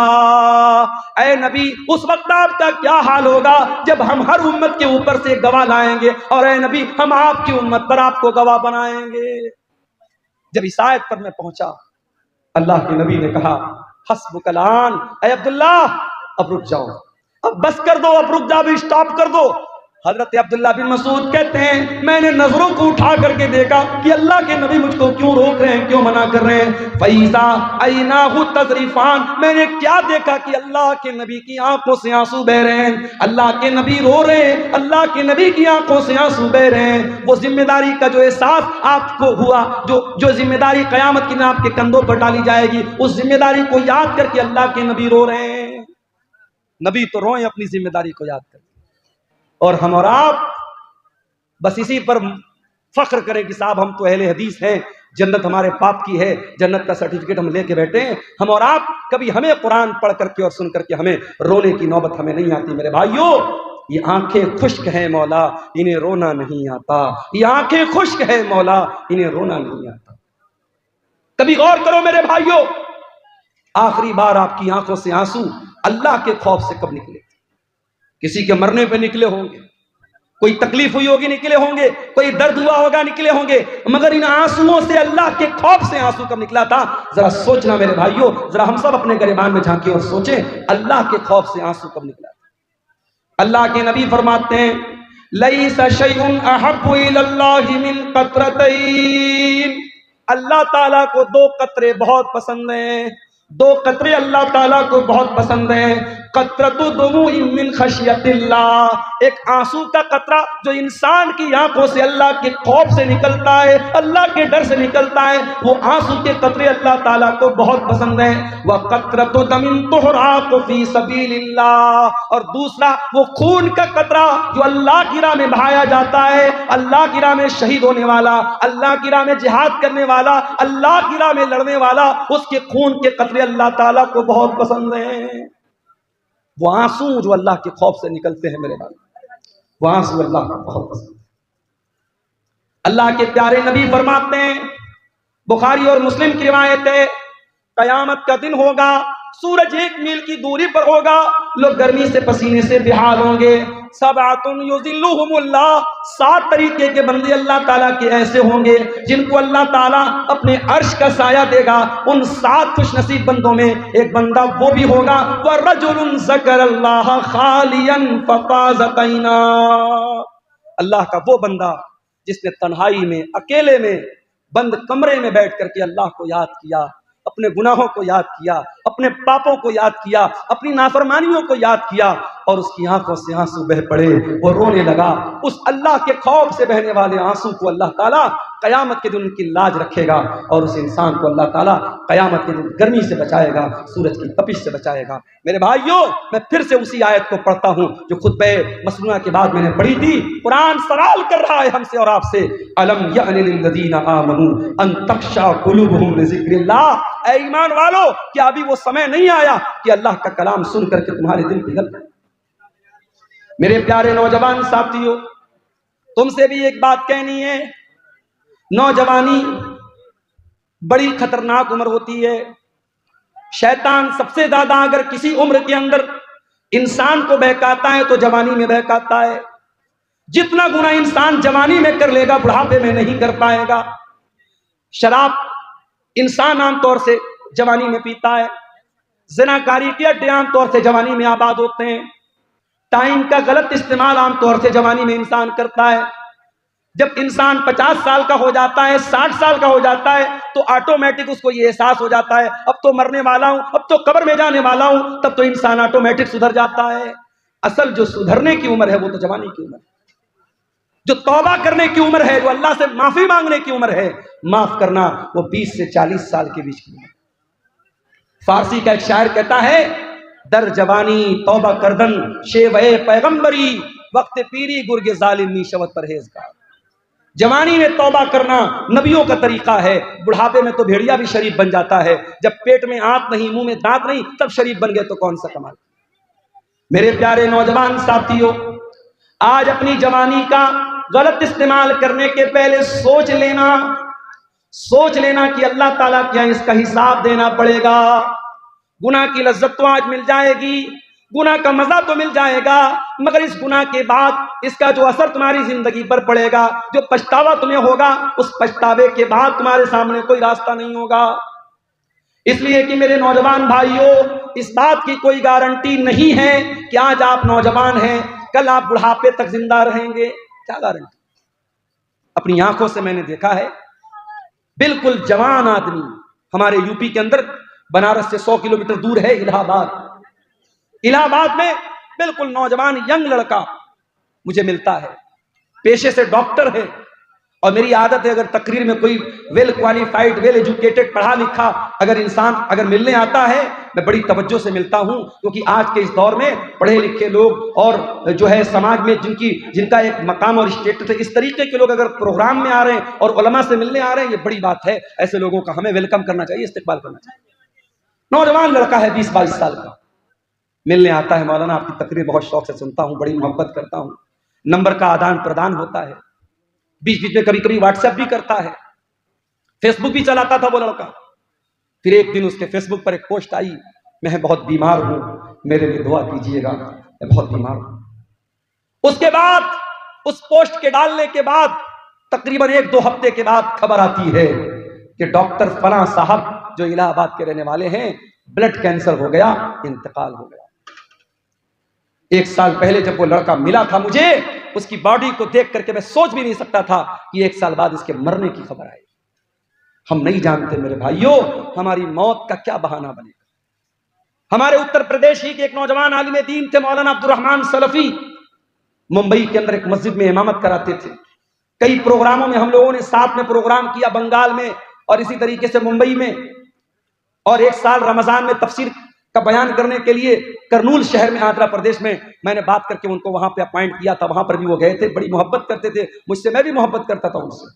Speaker 1: اے نبی اس وقت آپ کا کیا حال ہوگا جب ہم ہر امت کے اوپر سے گواہ لائیں گے، اور اے نبی ہم آپ کی امت پر آپ کو گواہ بنائیں گے۔ جب اس آیت پر میں پہنچا، اللہ کے نبی نے کہا حسبک الآن، اے عبداللہ اب رک جاؤ، اب بس کر دو، اب رک جاؤ، اسٹاپ کر دو۔ حضرت عبداللہ بن مسعود کہتے ہیں میں نے نظروں کو اٹھا کر کے دیکھا کہ اللہ کے نبی مجھ کو کیوں روک رہے ہیں، کیوں منع کر رہے ہیں۔ فَإِذَا عَيْنَاهُ تَذْرِفَانِ، میں نے کیا دیکھا کہ اللہ کے نبی کی آنکھوں سے آنسو بہ رہے ہیں، اللہ کے نبی رو رہے ہیں، اللہ کے نبی کی آنکھوں سے آنسو بہ رہے ہیں۔ وہ ذمہ داری کا جو احساس آپ کو ہوا، جو ذمہ داری قیامت کے دن آپ کے کندھوں پر ڈالی جائے گی، اس ذمہ داری کو یاد کر کے اللہ کے نبی رو رہے ہیں۔ نبی تو روئیں اپنی ذمہ داری کو یاد کر، اور ہم اور آپ بس اسی پر فخر کریں کہ صاحب ہم تو اہل حدیث ہیں، جنت ہمارے باپ کی ہے، جنت کا سرٹیفکیٹ ہم لے کے بیٹھے ہیں۔ ہم اور آپ کبھی ہمیں قرآن پڑھ کر کے اور سن کر کے ہمیں رونے کی نوبت ہمیں نہیں آتی۔ میرے بھائیوں یہ آنکھیں خشک ہیں مولا، انہیں رونا نہیں آتا، یہ آنکھیں خشک ہیں مولا، انہیں رونا نہیں آتا۔ کبھی غور کرو میرے بھائیوں، آخری بار آپ کی آنکھوں سے آنسو اللہ کے خوف سے کب نکلے؟ کسی کے مرنے پہ نکلے ہوں گے، کوئی تکلیف ہوئی ہوگی نکلے ہوں گے، کوئی درد ہوا ہوگا نکلے ہوں گے، مگر ان آنسوؤں سے اللہ کے خوف سے آنسو کب نکلا تھا؟ ذرا سوچنا میرے بھائیوں، ذرا ہم سب اپنے گریبان میں جھانکیں اور سوچیں اللہ کے خوف سے آنسو کب نکلا تھا؟ اللہ کے نبی فرماتے ہیں لَيْسَ شَيْءٌ أَحَبُّ إِلَى اللَّهِ مِن قَطْرَتَيْنِ، اللہ تعالیٰ کو دو قطرے بہت پسند ہیں، دو قطرے اللہ تعالیٰ کو بہت پسند ہیں۔ قطرۃ دموع من خشیت اللہ، ایک آنسو کا قطرہ جو انسان کی آنکھوں سے اللہ کے خوف سے نکلتا ہے، اللہ کے ڈر سے نکلتا ہے، وہ آنسو کے قطرے اللہ تعالیٰ کو بہت پسند ہیں۔ وقطرۃ دم تحراق فی سبیل اللہ، اور دوسرا وہ خون کا قطرہ جو اللہ کی راہ میں بہایا جاتا ہے، اللہ کی راہ میں شہید ہونے والا، اللہ کی راہ میں جہاد کرنے والا، اللہ کی راہ میں لڑنے والا، اس کے خون کے قطرے اللہ تعالیٰ کو بہت پسند ہیں۔ وہ آنسو جو اللہ کے خوف سے نکلتے ہیں میرے بھائی، وہ آنسو اللہ کو بہت پسند ہے۔ اللہ کے پیارے نبی فرماتے ہیں، بخاری اور مسلم کی روایت ہے، قیامت کا دن ہوگا، سورج 1 میل کی دوری پر ہوگا، لوگ گرمی سے پسینے سے بحال ہوں گے۔ سبعۃ یظلھم اللہ، 7 طریقے کے بندے اللہ تعالیٰ کے ایسے ہوں گے جن کو اللہ تعالیٰ اپنے عرش کا سایہ دے گا۔ ان 7 خوش نصیب بندوں میں ایک بندہ وہ بھی ہوگا وَرَجُلٌ ذَكَرَ اللَّهَ خَالِيًا فَفَاضَتْ عَيْنَاهُ، اللہ کا وہ بندہ جس نے تنہائی میں، اکیلے میں، بند کمرے میں بیٹھ کر کے اللہ کو یاد کیا، اپنے گناہوں کو یاد کیا، اپنے پاپوں کو یاد کیا، اپنی نافرمانیوں کو یاد کیا، اور اس کی آنکھوں سے آنسو بہ پڑے، وہ رونے لگا۔ اس اللہ کے خوف سے بہنے والے آنسو کو اللہ تعالیٰ قیامت کے دن ان کی لاج رکھے گا، اور اس انسان کو اللہ تعالیٰ قیامت کے دن گرمی سے بچائے گا، سورج کی تپش سے بچائے گا۔ میرے بھائیوں میں پھر سے اسی آیت کو پڑھتا ہوں جو خطبہ مسنونہ کے بعد میں نے پڑھی تھی۔ قرآن سوال کر رہا ہے ہم سے اور آپ سے، أَلَمْ يَأْنِ لِلَّذِينَ آمَنُوا أَن تَخْشَعَ قُلُوبُهُمْ لِذِكْرِ اللَّهِ، اے ایمان والو کیا ابھی وہ سمے نہیں آیا کہ اللہ کا کلام سن کر کے تمہارے دل پگھل جائے؟ میرے پیارے نوجوان ساتھیوں، تم سے بھی ایک بات کہنی ہے، نوجوانی بڑی خطرناک عمر ہوتی ہے۔ شیطان سب سے زیادہ اگر کسی عمر کے اندر انسان کو بہکاتا ہے تو جوانی میں بہکاتا ہے۔ جتنا گناہ انسان جوانی میں کر لے گا بڑھاپے میں نہیں کر پائے گا۔ شراب انسان عام طور سے جوانی میں پیتا ہے، زناکاری کے اڈے عام طور سے جوانی میں آباد ہوتے ہیں، ٹائم کا غلط استعمال عام طور سے جوانی میں انسان کرتا ہے۔ جب انسان 50 سال کا ہو جاتا ہے، 60 سال کا ہو جاتا ہے تو آٹومیٹک اس کو یہ احساس ہو جاتا ہے اب تو مرنے والا ہوں، اب تو قبر میں جانے والا ہوں، تب تو انسان آٹومیٹک سدھر جاتا ہے۔ اصل جو سدھرنے کی عمر ہے وہ تو جوانی کی عمر ہے، جو توبہ کرنے کی عمر ہے، جو اللہ سے معافی مانگنے کی عمر ہے، معاف کرنا، وہ 20 سے 40 سال کے بیچ کی عمر۔ فارسی کا ایک شاعر کہتا ہے، در جوانی توبہ کردن شیوے پیغمبری، وقت پیری گرگ ظالم می شود پرہیزگار۔ جوانی میں توبہ کرنا نبیوں کا طریقہ ہے، بڑھاپے میں تو بھیڑیا بھی شریف بن جاتا ہے۔ جب پیٹ میں آنت نہیں، منہ میں دانت نہیں، تب شریف بن گئے تو کون سا کمال۔ میرے پیارے نوجوان ساتھیوں، آج اپنی جوانی کا غلط استعمال کرنے کے پہلے سوچ لینا کہ اللہ تعالیٰ کیا اس کا حساب دینا پڑے گا۔ گناہ کی لذت تو آج مل جائے گی، گناہ کا مزہ تو مل جائے گا، مگر اس گناہ کے بعد اس کا جو اثر تمہاری زندگی پر پڑے گا، جو پچھتاوا تمہیں ہوگا، اس پچھتاوے کے بعد تمہارے سامنے کوئی راستہ نہیں ہوگا۔ اس لیے کہ میرے نوجوان بھائیوں، اس بات کی کوئی گارنٹی نہیں ہے کہ آج آپ نوجوان ہیں کل آپ بڑھاپے تک زندہ رہیں گے۔ کیا گارنٹی؟ اپنی آنکھوں سے میں نے دیکھا ہے، بالکل جوان آدمی ہمارے یو پی کے اندر بنارس سے 100 کلومیٹر دور ہے الہ آباد میں بالکل نوجوان ینگ لڑکا مجھے ملتا ہے، پیشے سے ڈاکٹر ہے، اور میری عادت ہے اگر تقریر میں کوئی ویل کوالیفائڈ، ویل ایجوکیٹڈ، پڑھا لکھا اگر انسان اگر ملنے آتا ہے، میں بڑی توجہ سے ملتا ہوں، کیونکہ آج کے اس دور میں پڑھے لکھے لوگ اور جو ہے سماج میں جن کا ایک مقام اور اسٹیٹس ہے، اس طریقے کے لوگ اگر پروگرام میں آ رہے ہیں اور علماء سے ملنے آ رہے ہیں، یہ بڑی بات ہے۔ ایسے لوگوں کا ہمیں ویلکم کرنا چاہیے، استقبال کرنا چاہیے۔ نوجوان لڑکا ہے 20-22 سال کا، ملنے آتا ہے، مولانا آپ کی تقریر بہت شوق سے سنتا ہوں، بڑی محبت کرتا ہوں، نمبر کا آدان پردان ہوتا ہے، بیچ بیچ میں کبھی کبھی واٹس ایپ بھی کرتا ہے، فیس بک بھی چلاتا تھا وہ لڑکا۔ پھر ایک دن اس کے فیس بک پر ایک پوسٹ آئی، میں بہت بیمار ہوں، میرے لیے دعا کیجیے گا، میں بہت بیمار ہوں۔ اس کے بعد اس پوسٹ کے ڈالنے کے بعد تقریباً 1-2 ہفتے کے بعد خبر آتی ہے کہ ڈاکٹر فلاں صاحب جو الہ آباد کے رہنے والے ہیں، بلڈ کینسر ہو گیا، انتقال ہو گیا۔ 1 سال پہلے جب وہ لڑکا ملا تھا مجھے، اس کی باڈی کو دیکھ کر کے میں سوچ بھی نہیں سکتا تھا کہ 1 سال بعد اس کے مرنے کی خبر آئے۔ ہم نہیں جانتے میرے بھائیوں ہماری موت کا کیا بہانہ بنے گا۔ ہمارے اتر پردیش ہی کے ایک نوجوان عالم دین تھے، مولانا عبد الرحمن سلفی، ممبئی کے اندر ایک مسجد میں امامت کراتے تھے۔ کئی پروگراموں میں ہم لوگوں نے ساتھ میں پروگرام کیا، بنگال میں اور اسی طریقے سے ممبئی میں، اور 1 سال رمضان میں تفسیر کا بیان کرنے کے لیے کرنول شہر میں آندھرا پردیش میں نے بات کر کے ان کو وہاں پہ اپوائنٹ کیا تھا، وہاں پر بھی وہ گئے تھے، بڑی محبت کرتے تھے مجھ سے، میں بھی محبت کرتا تھا ان سے۔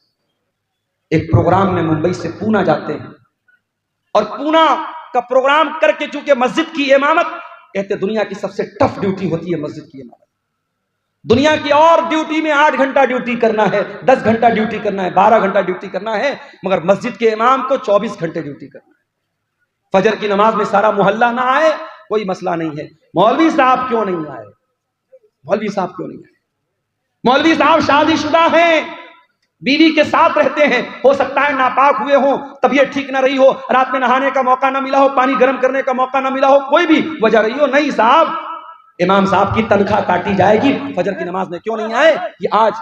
Speaker 1: ایک پروگرام میں ممبئی سے پونا جاتے ہیں، اور پونا کا پروگرام کر کے چونکہ مسجد کی امامت، کہتے دنیا کی سب سے ٹف ڈیوٹی ہوتی ہے مسجد کی امامت۔ دنیا کی اور ڈیوٹی میں 8 گھنٹہ ڈیوٹی کرنا ہے، 10 گھنٹہ ڈیوٹی کرنا ہے، 12 گھنٹہ ڈیوٹی کرنا ہے، مگر مسجد کے امام کو 24 گھنٹے ڈیوٹی کرنا ہے۔ فجر کی نماز میں سارا محلہ نہ آئے کوئی مسئلہ نہیں ہے، مولوی صاحب کیوں نہیں آئے، مولوی صاحب کیوں نہیں آئے؟ مولوی صاحب شادی شدہ ہیں، بیوی کے ساتھ رہتے ہیں، ہو سکتا ہے ناپاک ہوئے ہوں، طبیعت ٹھیک نہ رہی ہو، رات میں نہانے کا موقع نہ ملا ہو، پانی گرم کرنے کا موقع نہ ملا ہو، کوئی بھی وجہ رہی ہو، نہیں صاحب امام صاحب کی تنخواہ کاٹی جائے گی، فجر کی نماز میں کیوں نہیں آئے؟ یہ آج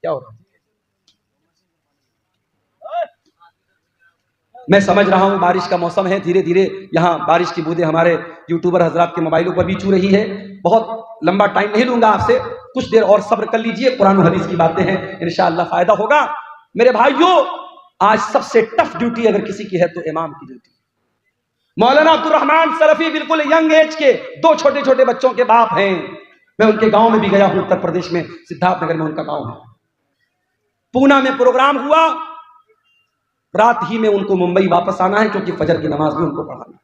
Speaker 1: کیا ہو رہا ہے؟ میں سمجھ رہا ہوں بارش کا موسم ہے، دھیرے دھیرے یہاں بارش کی بوندیں ہمارے یوٹیوبر حضرات کے موبائلوں پر بھی چو رہی ہے۔ بہت لمبا ٹائم نہیں لوں گا آپ سے، کچھ دیر اور صبر کر لیجئے، قرآن و حدیث کی باتیں ہیں، انشاءاللہ فائدہ ہوگا۔ میرے بھائیوں آج سب سے ٹف ڈیوٹی اگر کسی کی ہے تو امام کی ڈیوٹی۔ مولانا عبد الرحمن سلفی بالکل ینگ ایج کے 2 چھوٹے چھوٹے بچوں کے باپ ہیں، میں ان کے گاؤں میں بھی گیا ہوں، اتر پردیش میں سدھارتھ نگر میں ان کا گاؤں ہے۔ پونا میں پروگرام ہوا، رات ہی میں ان کو ممبئی واپس آنا ہے کیونکہ فجر کی نماز بھی ان کو پڑھانا ہے۔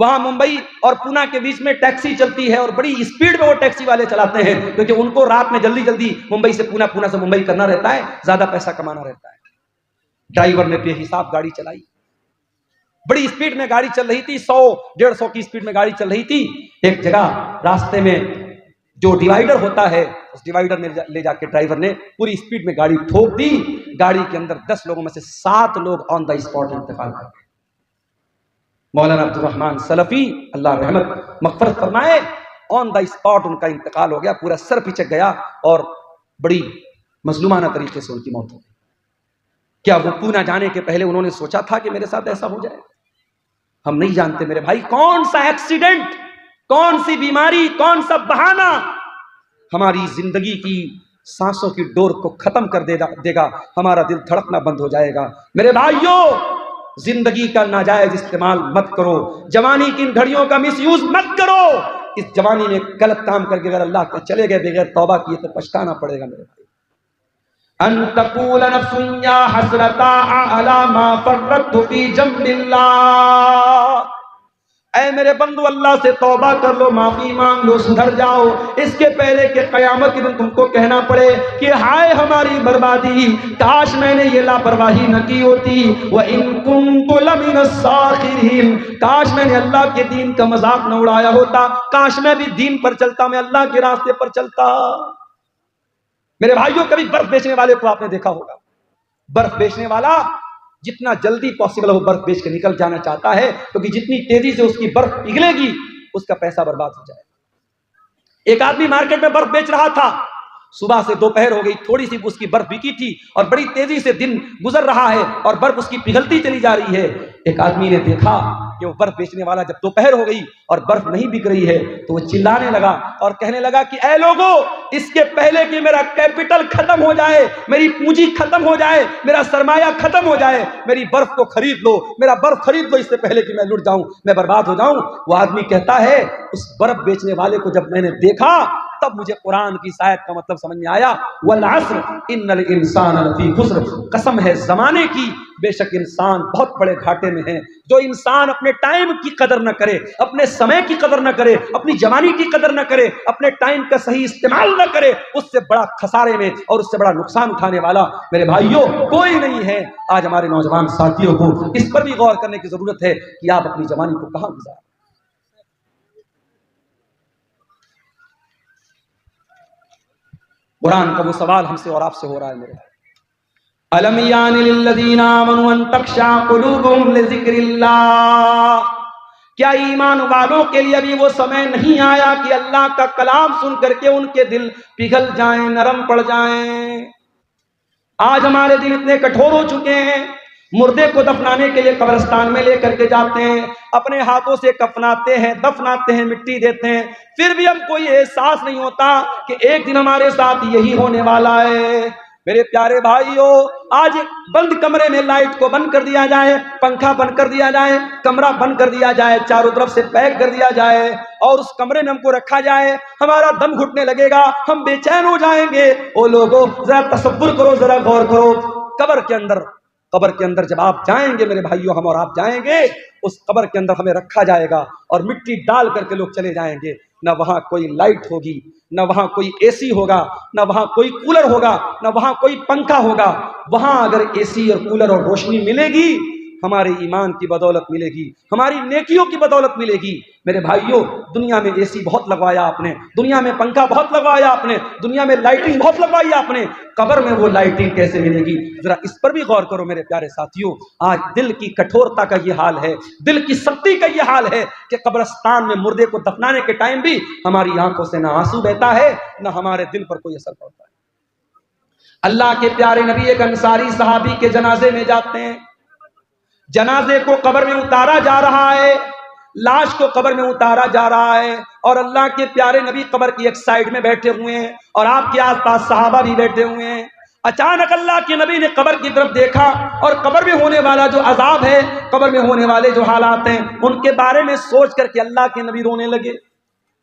Speaker 1: وہاں ممبئی اور پونا کے بیچ میں ٹیکسی چلتی ہے اور بڑی اسپیڈ میں وہ ٹیکسی والے چلاتے ہیں کیونکہ ان کو رات میں جلدی جلدی ممبئی سے پونا، پونا سے ممبئی کرنا رہتا ہے، زیادہ پیسہ کمانا رہتا ہے۔ ڈرائیور نے بے حساب گاڑی چلائی، بڑی اسپیڈ میں گاڑی چل رہی تھی، 100-150 کی اسپیڈ میں گاڑی چل رہی تھی۔ ایک جگہ راستے میں جو ڈیوائیڈر ہوتا ہے اس ڈیوائیڈر میں لے جا کے ڈرائیور نے پوری اسپیڈ میں گاڑی ٹھوک دی۔ گاڑی کے اندر 10 لوگوں میں سے 7 لوگ آن دا اسپاٹ انتقال کر گئے۔ مولانا عبد الرحمن سلفی اللہ رحمت مغفرت فرمائے، آن دا اسپاٹ ان کا انتقال ہو گیا، پورا سر پچک گیا اور بڑی مظلومانہ طریقے سے ان کی موت ہو گئی۔ کیا وہ پونا جانے کے پہلے انہوں نے سوچا تھا کہ میرے ساتھ ایسا ہو جائے؟ ہم نہیں جانتے میرے بھائی کون سا ایکسیڈنٹ، کون سی بیماری، کون سا بہانہ ہماری زندگی کی سانسوں کی ڈور کو ختم کر دے گا، ہمارا دل دھڑکنا بند ہو جائے گا۔ میرے بھائیوں، زندگی کا ناجائز استعمال مت کرو، جوانی کی ان گھڑیوں کا مس یوز مت کرو۔ اس جوانی میں غلط کام کر کے اگر اللہ کے چلے گئے بغیر توبہ کیے تو پچھتانا پڑے گا میرے بھائی۔ ان تقول نفس یا حسرتا علی ما فرطت فی جنب اللہ، اے میرے بندو اللہ سے توبہ کر لو، معافی مانگ لو، سدھر جاؤ، اس کے پہلے کہ قیامت کے دن تم کو کہنا پڑے کہ ہائے ہماری بربادی، کاش میں نے یہ لاپرواہی نہ کی ہوتی، وَإِن كُنتُ لَمِنَ السَّاخِرِينَ، کاش میں نے اللہ کے دین کا مذاق نہ اڑایا ہوتا، کاش میں بھی دین پر چلتا، میں اللہ کے راستے پر چلتا۔ میرے بھائیوں، کبھی برف بیچنے والے کو آپ نے دیکھا ہوگا، برف بیچنے والا جتنا جلدی پاسبل ہو برف بیچ کے نکل جانا چاہتا ہے کیونکہ جتنی تیزی سے اس کی برف پگھلے گی اس کا پیسہ برباد ہو جائے گا۔ ایک آدمی مارکیٹ میں برف بیچ رہا تھا، صبح سے دوپہر ہو گئی، تھوڑی سی اس کی برف بکی تھی اور بڑی تیزی سے دن گزر رہا ہے اور برف اس کی پگھلتی چلی جا رہی ہے۔ ایک آدمی نے دیکھا کہ وہ برف بیچنے والا جب دوپہر ہو گئی اور برف نہیں بک رہی ہے تو وہ چلانے لگا اور کہنے لگا کہ اے لوگوں، اس کے پہلے کہ میرا کیپٹل ختم ہو جائے، میری پونجی ختم ہو جائے، میرا سرمایہ ختم ہو جائے، میری برف کو خرید لو، میرا برف خرید لو اس سے پہلے کہ میں لٹ جاؤں، میں برباد ہو جاؤں۔ وہ آدمی کہتا ہے اس برف بیچنے والے کو جب میں نے دیکھا تب مجھے قرآن کی اس آیت کا مطلب سمجھ میں آیا، والعصر ان الانسان لفی خسر، قسم ہے زمانے کی، بے شک انسان بہت بڑے گھاٹے میں ہے۔ جو انسان اپنے ٹائم کی قدر نہ کرے، اپنے سمے کی قدر نہ کرے، اپنی جوانی کی قدر نہ کرے، اپنے ٹائم کا صحیح استعمال نہ کرے، اس سے بڑا خسارے میں اور اس سے بڑا نقصان اٹھانے والا میرے بھائیوں کوئی نہیں ہے۔ آج ہمارے نوجوان ساتھیوں کو اس پر بھی غور کرنے کی ضرورت ہے کہ آپ اپنی جوانی کو کہاں گزاریں۔ قرآن کا وہ سوال ہم سے اور آپ سے ہو رہا ہے میرے بھائی، الم یان للذین آمنوا ان تخشع قلوبهم لذکر اللہ، کیا ایمان والوں کے لیے ابھی وہ سمے نہیں آیا کہ اللہ کا کلام سن کر کے ان کے دل پگھل جائیں، نرم پڑ جائیں؟ آج ہمارے دل اتنے کٹھور ہو چکے ہیں، مردے کو دفنانے کے لیے قبرستان میں لے کر کے جاتے ہیں، اپنے ہاتھوں سے کفناتے ہیں، دفناتے ہیں، مٹی دیتے ہیں، پھر بھی ہم کوئی احساس نہیں ہوتا کہ ایک دن ہمارے ساتھ یہی ہونے والا ہے۔ میرے پیارے بھائیوں، آج بند کمرے میں لائٹ کو بند کر دیا جائے، پنکھا بند کر دیا جائے، کمرہ بند کر دیا جائے، چاروں طرف سے پیک کر دیا جائے اور اس کمرے میں ہم کو رکھا جائے، ہمارا دم گھٹنے لگے گا، ہم بے چین ہو جائیں گے۔ او لوگوں ذرا تصور کرو، ذرا غور کرو، قبر کے اندر جب آپ جائیں گے میرے بھائیوں، ہم اور آپ جائیں گے، اس قبر کے اندر ہمیں رکھا جائے گا اور مٹی ڈال کر کے لوگ چلے جائیں گے، نہ وہاں کوئی لائٹ ہوگی، نہ وہاں کوئی اے سی ہوگا، نہ وہاں کوئی کولر ہوگا، نہ وہاں کوئی پنکھا ہوگا۔ وہاں اگر اے سی اور کولر اور روشنی ملے گی ہمارے ایمان کی بدولت ملے گی، ہماری نیکیوں کی بدولت ملے گی۔ میرے بھائیوں، دنیا میں اے سی بہت لگوایا آپ نے، دنیا میں پنکھا بہت لگوایا آپ نے، دنیا میں لائٹنگ بہت لگوائی آپ نے، قبر میں وہ لائٹنگ کیسے ملے گی؟ ذرا اس پر بھی غور کرو میرے پیارے ساتھیوں۔ آج دل کی کٹھورتا کا یہ حال ہے، دل کی سختی کا یہ حال ہے کہ قبرستان میں مردے کو دفنانے کے ٹائم بھی ہماری آنکھوں سے نہ آنسو بہتا ہے، نہ ہمارے دل پر کوئی اثر پڑتا ہے۔ اللہ کے پیارے نبی ایک انصاری صحابی کے جنازے میں جاتے ہیں، جنازے کو قبر میں اتارا جا رہا ہے، لاش کو قبر میں اتارا جا رہا ہے اور اللہ کے پیارے نبی قبر کی ایک سائیڈ میں بیٹھے ہوئے ہیں اور آپ کے آس پاس صحابہ بھی بیٹھے ہوئے ہیں۔ اچانک اللہ کے نبی نے قبر کی طرف دیکھا اور قبر میں ہونے والا جو عذاب ہے، قبر میں ہونے والے جو حالات ہیں، ان کے بارے میں سوچ کر کے اللہ کے نبی رونے لگے،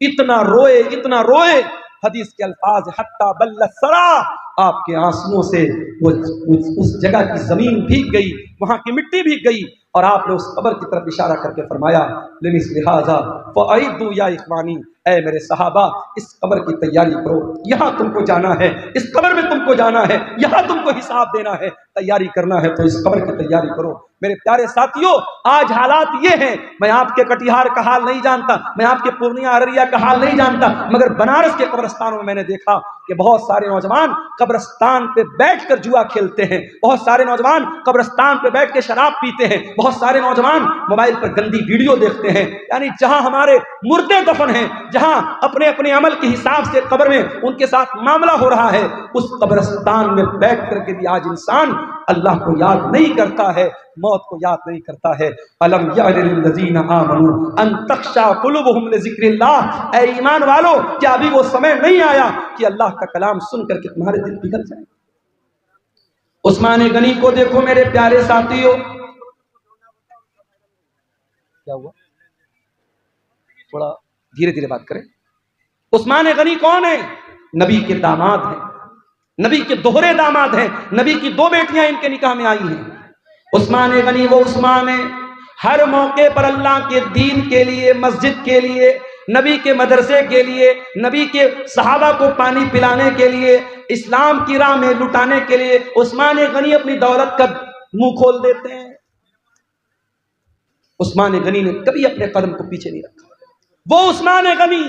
Speaker 1: اتنا روئے، اتنا روئے، حدیث کے الفاظ حتی بل الثری، آپ کے آنسوؤں سے اس جگہ کی زمین بھیگ گئی، وہاں کی مٹی بھیگ گئی، اور آپ نے اس قبر کی طرف اشارہ کر کے فرمایا لمثل ھذا فاعدوا یا اخوانی، اے میرے صحابہ اس قبر کی تیاری کرو، یہاں تم کو جانا ہے، اس قبر میں تم کو جانا ہے، یہاں تم کو حساب دینا ہے، تیاری کرنا ہے تو اس قبر کی تیاری کرو۔ میرے پیارے ساتھیوں، آج حالات یہ ہیں، میں آپ کے کٹیہار کا حال نہیں جانتا، میں آپ کے پورنیہ ارریہ کا حال نہیں جانتا، مگر بنارس کے قبرستانوں میں میں نے دیکھا کہ بہت سارے نوجوان قبرستان پہ بیٹھ کر جوا کھیلتے ہیں، بہت سارے نوجوان قبرستان پہ بیٹھ کے شراب پیتے ہیں، بہت سارے نوجوان موبائل پر گندی ویڈیو دیکھتے ہیں۔ یعنی جہاں ہمارے مردے دفن ہیں، جہاں اپنے اپنے عمل کے حساب سے قبر میں ان کے ساتھ معاملہ ہو رہا ہے، اس قبرستان میں بیٹھ کر کے بھی آج انسان اللہ کو یاد نہیں کرتا ہے، موت کو یاد نہیں کرتا ہے۔ الم یعن للذین آمنوا ان تخشع قلوبہم لذکر اللہ، اے ایمان والو کیا ابھی وہ سمے نہیں آیا کہ اللہ کا کلام سن کر کے تمہارے دل پگھل جائے؟ عثمان غنی کو دیکھو میرے پیارے ساتھیوں، کیا ہوا؟ تھوڑا دھیرے دھیرے بات کریں۔ عثمان غنی کون ہے؟ نبی کے داماد ہیں، نبی کے دوہرے داماد ہیں، نبی کی 2 بیٹیاں ان کے نکاح میں آئی ہیں۔ عثمان غنی وہ عثمان ہے، ہر موقع پر اللہ کے دین کے لیے، مسجد کے لیے، نبی کے مدرسے کے لیے، نبی کے صحابہ کو پانی پلانے کے لیے، اسلام کی راہ میں لٹانے کے لیے عثمان غنی اپنی دولت کا منہ کھول دیتے ہیں۔ عثمان غنی نے کبھی اپنے قدم کو پیچھے نہیں رکھا۔ وہ عثمان غنی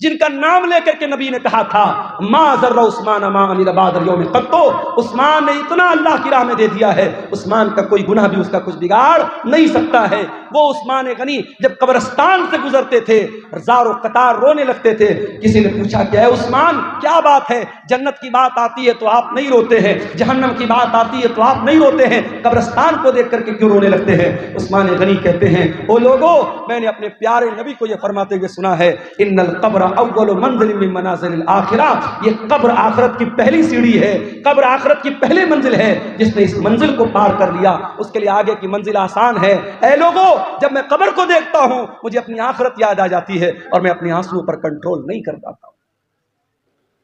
Speaker 1: جن کا نام لے کر کے نبی نے کہا تھا ما ذر عثمان ما عمل بعد اليوم قط، عثمان نے اتنا اللہ کی راہ میں دے دیا ہے، عثمان کا کوئی گناہ بھی اس کا کچھ بگاڑ نہیں سکتا ہے۔ وہ عثمان غنی جب قبرستان سے گزرتے تھے زار و قطار رونے لگتے تھے۔ کسی نے پوچھا کہ اے عثمان کیا بات ہے، جنت کی بات آتی ہے تو آپ نہیں روتے ہیں، جہنم کی بات آتی ہے تو آپ نہیں روتے ہیں، قبرستان کو دیکھ کر کے کیوں رونے لگتے ہیں؟ عثمان غنی کہتے ہیں او لوگوں، میں نے اپنے پیارے نبی کو یہ فرماتے ہوئے سنا ہے ان القبر اول منزل من منازل الاخرہ، یہ قبر آخرت کی پہلی سیڑھی ہے، قبر آخرت کی پہلی منزل ہے، جس نے اس منزل کو پار کر لیا اس کے لیے آگے کی منزل آسان ہے۔ اے لوگوں، جب میں قبر کو دیکھتا ہوں مجھے اپنی آخرت یاد آ جاتی ہے اور میں اپنے آنسوؤں پر کنٹرول نہیں کر پاتا ہوں۔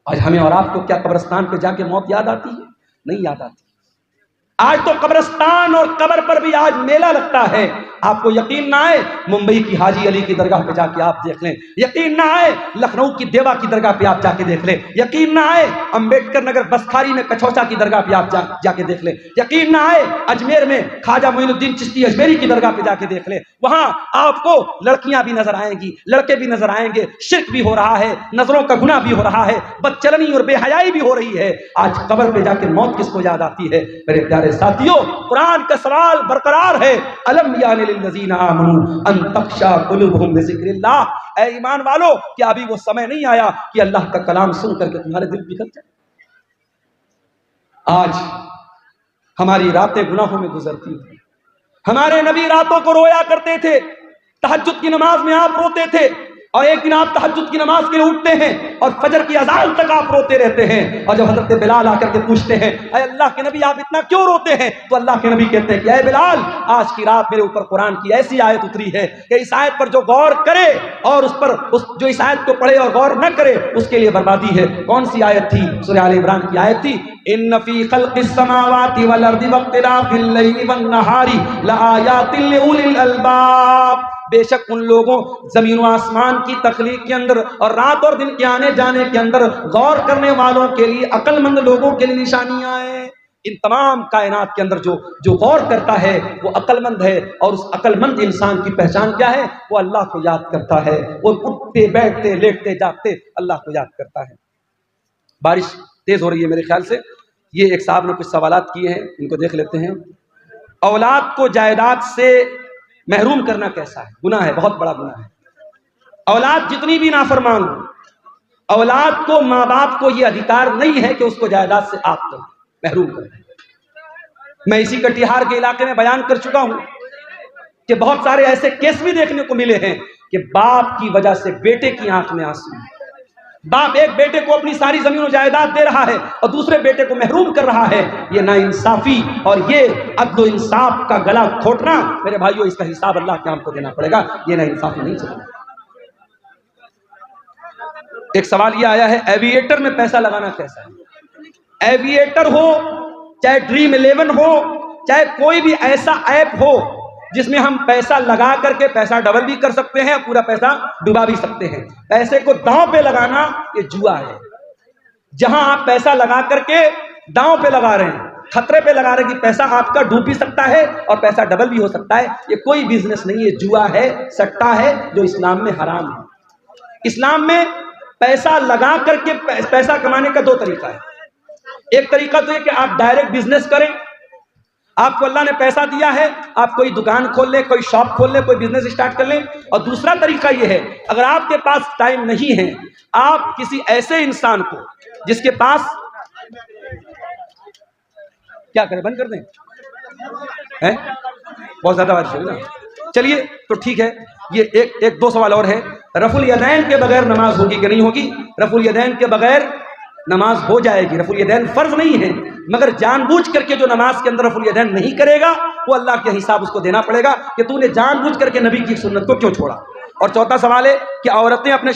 Speaker 1: آج ہمیں اور آپ کو کیا قبرستان پہ جا کے موت یاد آتی ہے؟ نہیں یاد آتی۔ آج تو قبرستان اور قبر پر بھی آج میلہ لگتا ہے۔ آپ کو یقین نہ آئے ممبئی کی حاجی علی کی درگاہ پہ جا کے آپ دیکھ لیں، یقین نہ آئے لکھنؤ کی دیوا کی درگاہ پہ آپ جا کے دیکھ لیں، یقین نہ آئے امبیڈکر نگر بسکھاری میں کچھوچا کی درگاہ پہ آپ جا کے دیکھ لیں، یقین نہ آئے اجمیر میں خواجہ معین الدین چشتی اجمیری کی درگاہ پہ جا کے دیکھ لیں، وہاں آپ کو لڑکیاں بھی نظر آئیں گی، لڑکے بھی نظر آئیں گے، شرک بھی ہو رہا ہے، نظروں کا گناہ بھی ہو رہا ہے، بدچلنی اور بے حیائی بھی ہو رہی ہے۔ آج قبر پہ جا کے موت کس کو یاد آتی ہے؟ میرے پیارے ساتھیوں، قرآن کا سوال برقرار ہے الم یعن للذین آمنوا ان تخشع قلوبہم لذکر اللہ، اے ایمان والو کیا ابھی وہ سمے نہیں آیا کہ اللہ کا کلام سن کر کے تمہارے دل پگھل جائے؟ آج ہماری راتیں گناہوں میں گزرتی ہیں۔ ہمارے نبی راتوں کو رویا کرتے تھے، تہجد کی نماز میں آپ روتے تھے، اور ایک دن آپ تہجد کی نماز کے لیے اٹھتے ہیں اور فجر کی اذان تک آپ روتے رہتے ہیں، اور جب حضرت بلال آ کر کے پوچھتے ہیں اے اللہ کے نبی آپ اتنا کیوں روتے ہیں، تو اللہ کے نبی کہتے ہیں کہ اے بلال آج کی رات میرے اوپر قرآن کی ایسی آیت اتری ہے کہ اس آیت پر جو غور کرے اور جو اس آیت کو پڑھے اور غور نہ کرے اس کے لیے بربادی ہے۔ کون سی آیت تھی؟ سورہ آل عمران کی آیت تھی ان فی خلق السماوات والارض واختلاف اللیل والنہار لآیات لأولی الالباب، بے شک ان لوگوں زمین و آسمان کی تخلیق کے اندر اور رات اور دن کے آنے جانے کے اندر غور کرنے والوں کے لیے، عقل مند لوگوں کے لیے نشانیاں ہیں۔ ان تمام کائنات کے اندر جو غور کرتا ہے وہ عقل مند ہے، اور اس عقل مند انسان کی پہچان کیا ہے؟ وہ اللہ کو یاد کرتا ہے، وہ اٹھتے بیٹھتے لیٹتے جاگتے اللہ کو یاد کرتا ہے۔ بارش تیز ہو رہی ہے میرے خیال سے، یہ ایک صاحب نے کچھ سوالات کیے ہیں، ان کو دیکھ لیتے ہیں۔ اولاد کو جائیداد سے محروم کرنا کیسا ہے؟ گناہ ہے، بہت بڑا گناہ ہے۔ اولاد جتنی بھی نافرمان ہو، اولاد کو ماں باپ کو یہ ادھیکار نہیں ہے کہ اس کو جائیداد سے آپ کریں، محروم کریں۔ میں اسی کٹیہار کے علاقے میں بیان کر چکا ہوں کہ بہت سارے ایسے کیس بھی دیکھنے کو ملے ہیں کہ باپ کی وجہ سے بیٹے کی آنکھ میں آنسو، باپ ایک بیٹے کو اپنی ساری زمین و جائیداد دے رہا ہے اور دوسرے بیٹے کو محروم کر رہا ہے۔ یہ ناانصافی اور یہ عدل و انصاف کا گلا گھونٹنا، میرے بھائیوں اس کا حساب اللہ کے ہم کو دینا پڑے گا، یہ ناانصافی نہیں چلے گا۔ ایک سوال یہ آیا ہے ایویٹر میں پیسہ لگانا کیسا ہے؟ ایویٹر ہو، چاہے ڈریم 11 ہو، چاہے کوئی بھی ایسا ایپ ہو جس میں ہم پیسہ لگا کر کے پیسہ ڈبل بھی کر سکتے ہیں، پورا پیسہ ڈبا بھی سکتے ہیں۔ پیسے کو داؤں پہ لگانا یہ جوا ہے۔ جہاں آپ پیسہ لگا کر کے داؤں پہ لگا رہے ہیں، خطرے پہ لگا رہے ہیں کہ پیسہ آپ کا ڈوب بھی سکتا ہے اور پیسہ ڈبل بھی ہو سکتا ہے، یہ کوئی بزنس نہیں ہے، جوا ہے، سٹا ہے، جو اسلام میں حرام ہے۔ اسلام میں پیسہ لگا کر کے پیسہ کمانے کا دو طریقہ ہے۔ ایک طریقہ تو یہ کہ آپ ڈائریکٹ بزنس کریں، آپ کو اللہ نے پیسہ دیا ہے، آپ کوئی دکان کھول لیں، کوئی شاپ کھول لیں، کوئی بزنس اسٹارٹ کر لیں۔ اور دوسرا طریقہ یہ ہے، اگر آپ کے پاس ٹائم نہیں ہے، آپ کسی ایسے انسان کو جس کے پاس کیا کریں، بند کر دیں، بہت زیادہ بات ہے نا، چلیے تو ٹھیک ہے۔ یہ ایک دو سوال اور ہے، رفع الیدین کے بغیر نماز ہوگی کہ نہیں ہوگی؟ رفع الیدین کے بغیر نماز ہو جائے گی۔ رفع الیدین فرض نہیں ہے، مگر جان بوجھ کر کے جو نماز کے اندر رفع الیدین نہیں کرے گا، وہ اللہ کے حساب اس کو دینا پڑے گا کہ تو نے جان بوجھ کر کے نبی کی سنت کو کیوں چھوڑا۔ اور چوتھا سوال ہے کہ عورتیں اپنے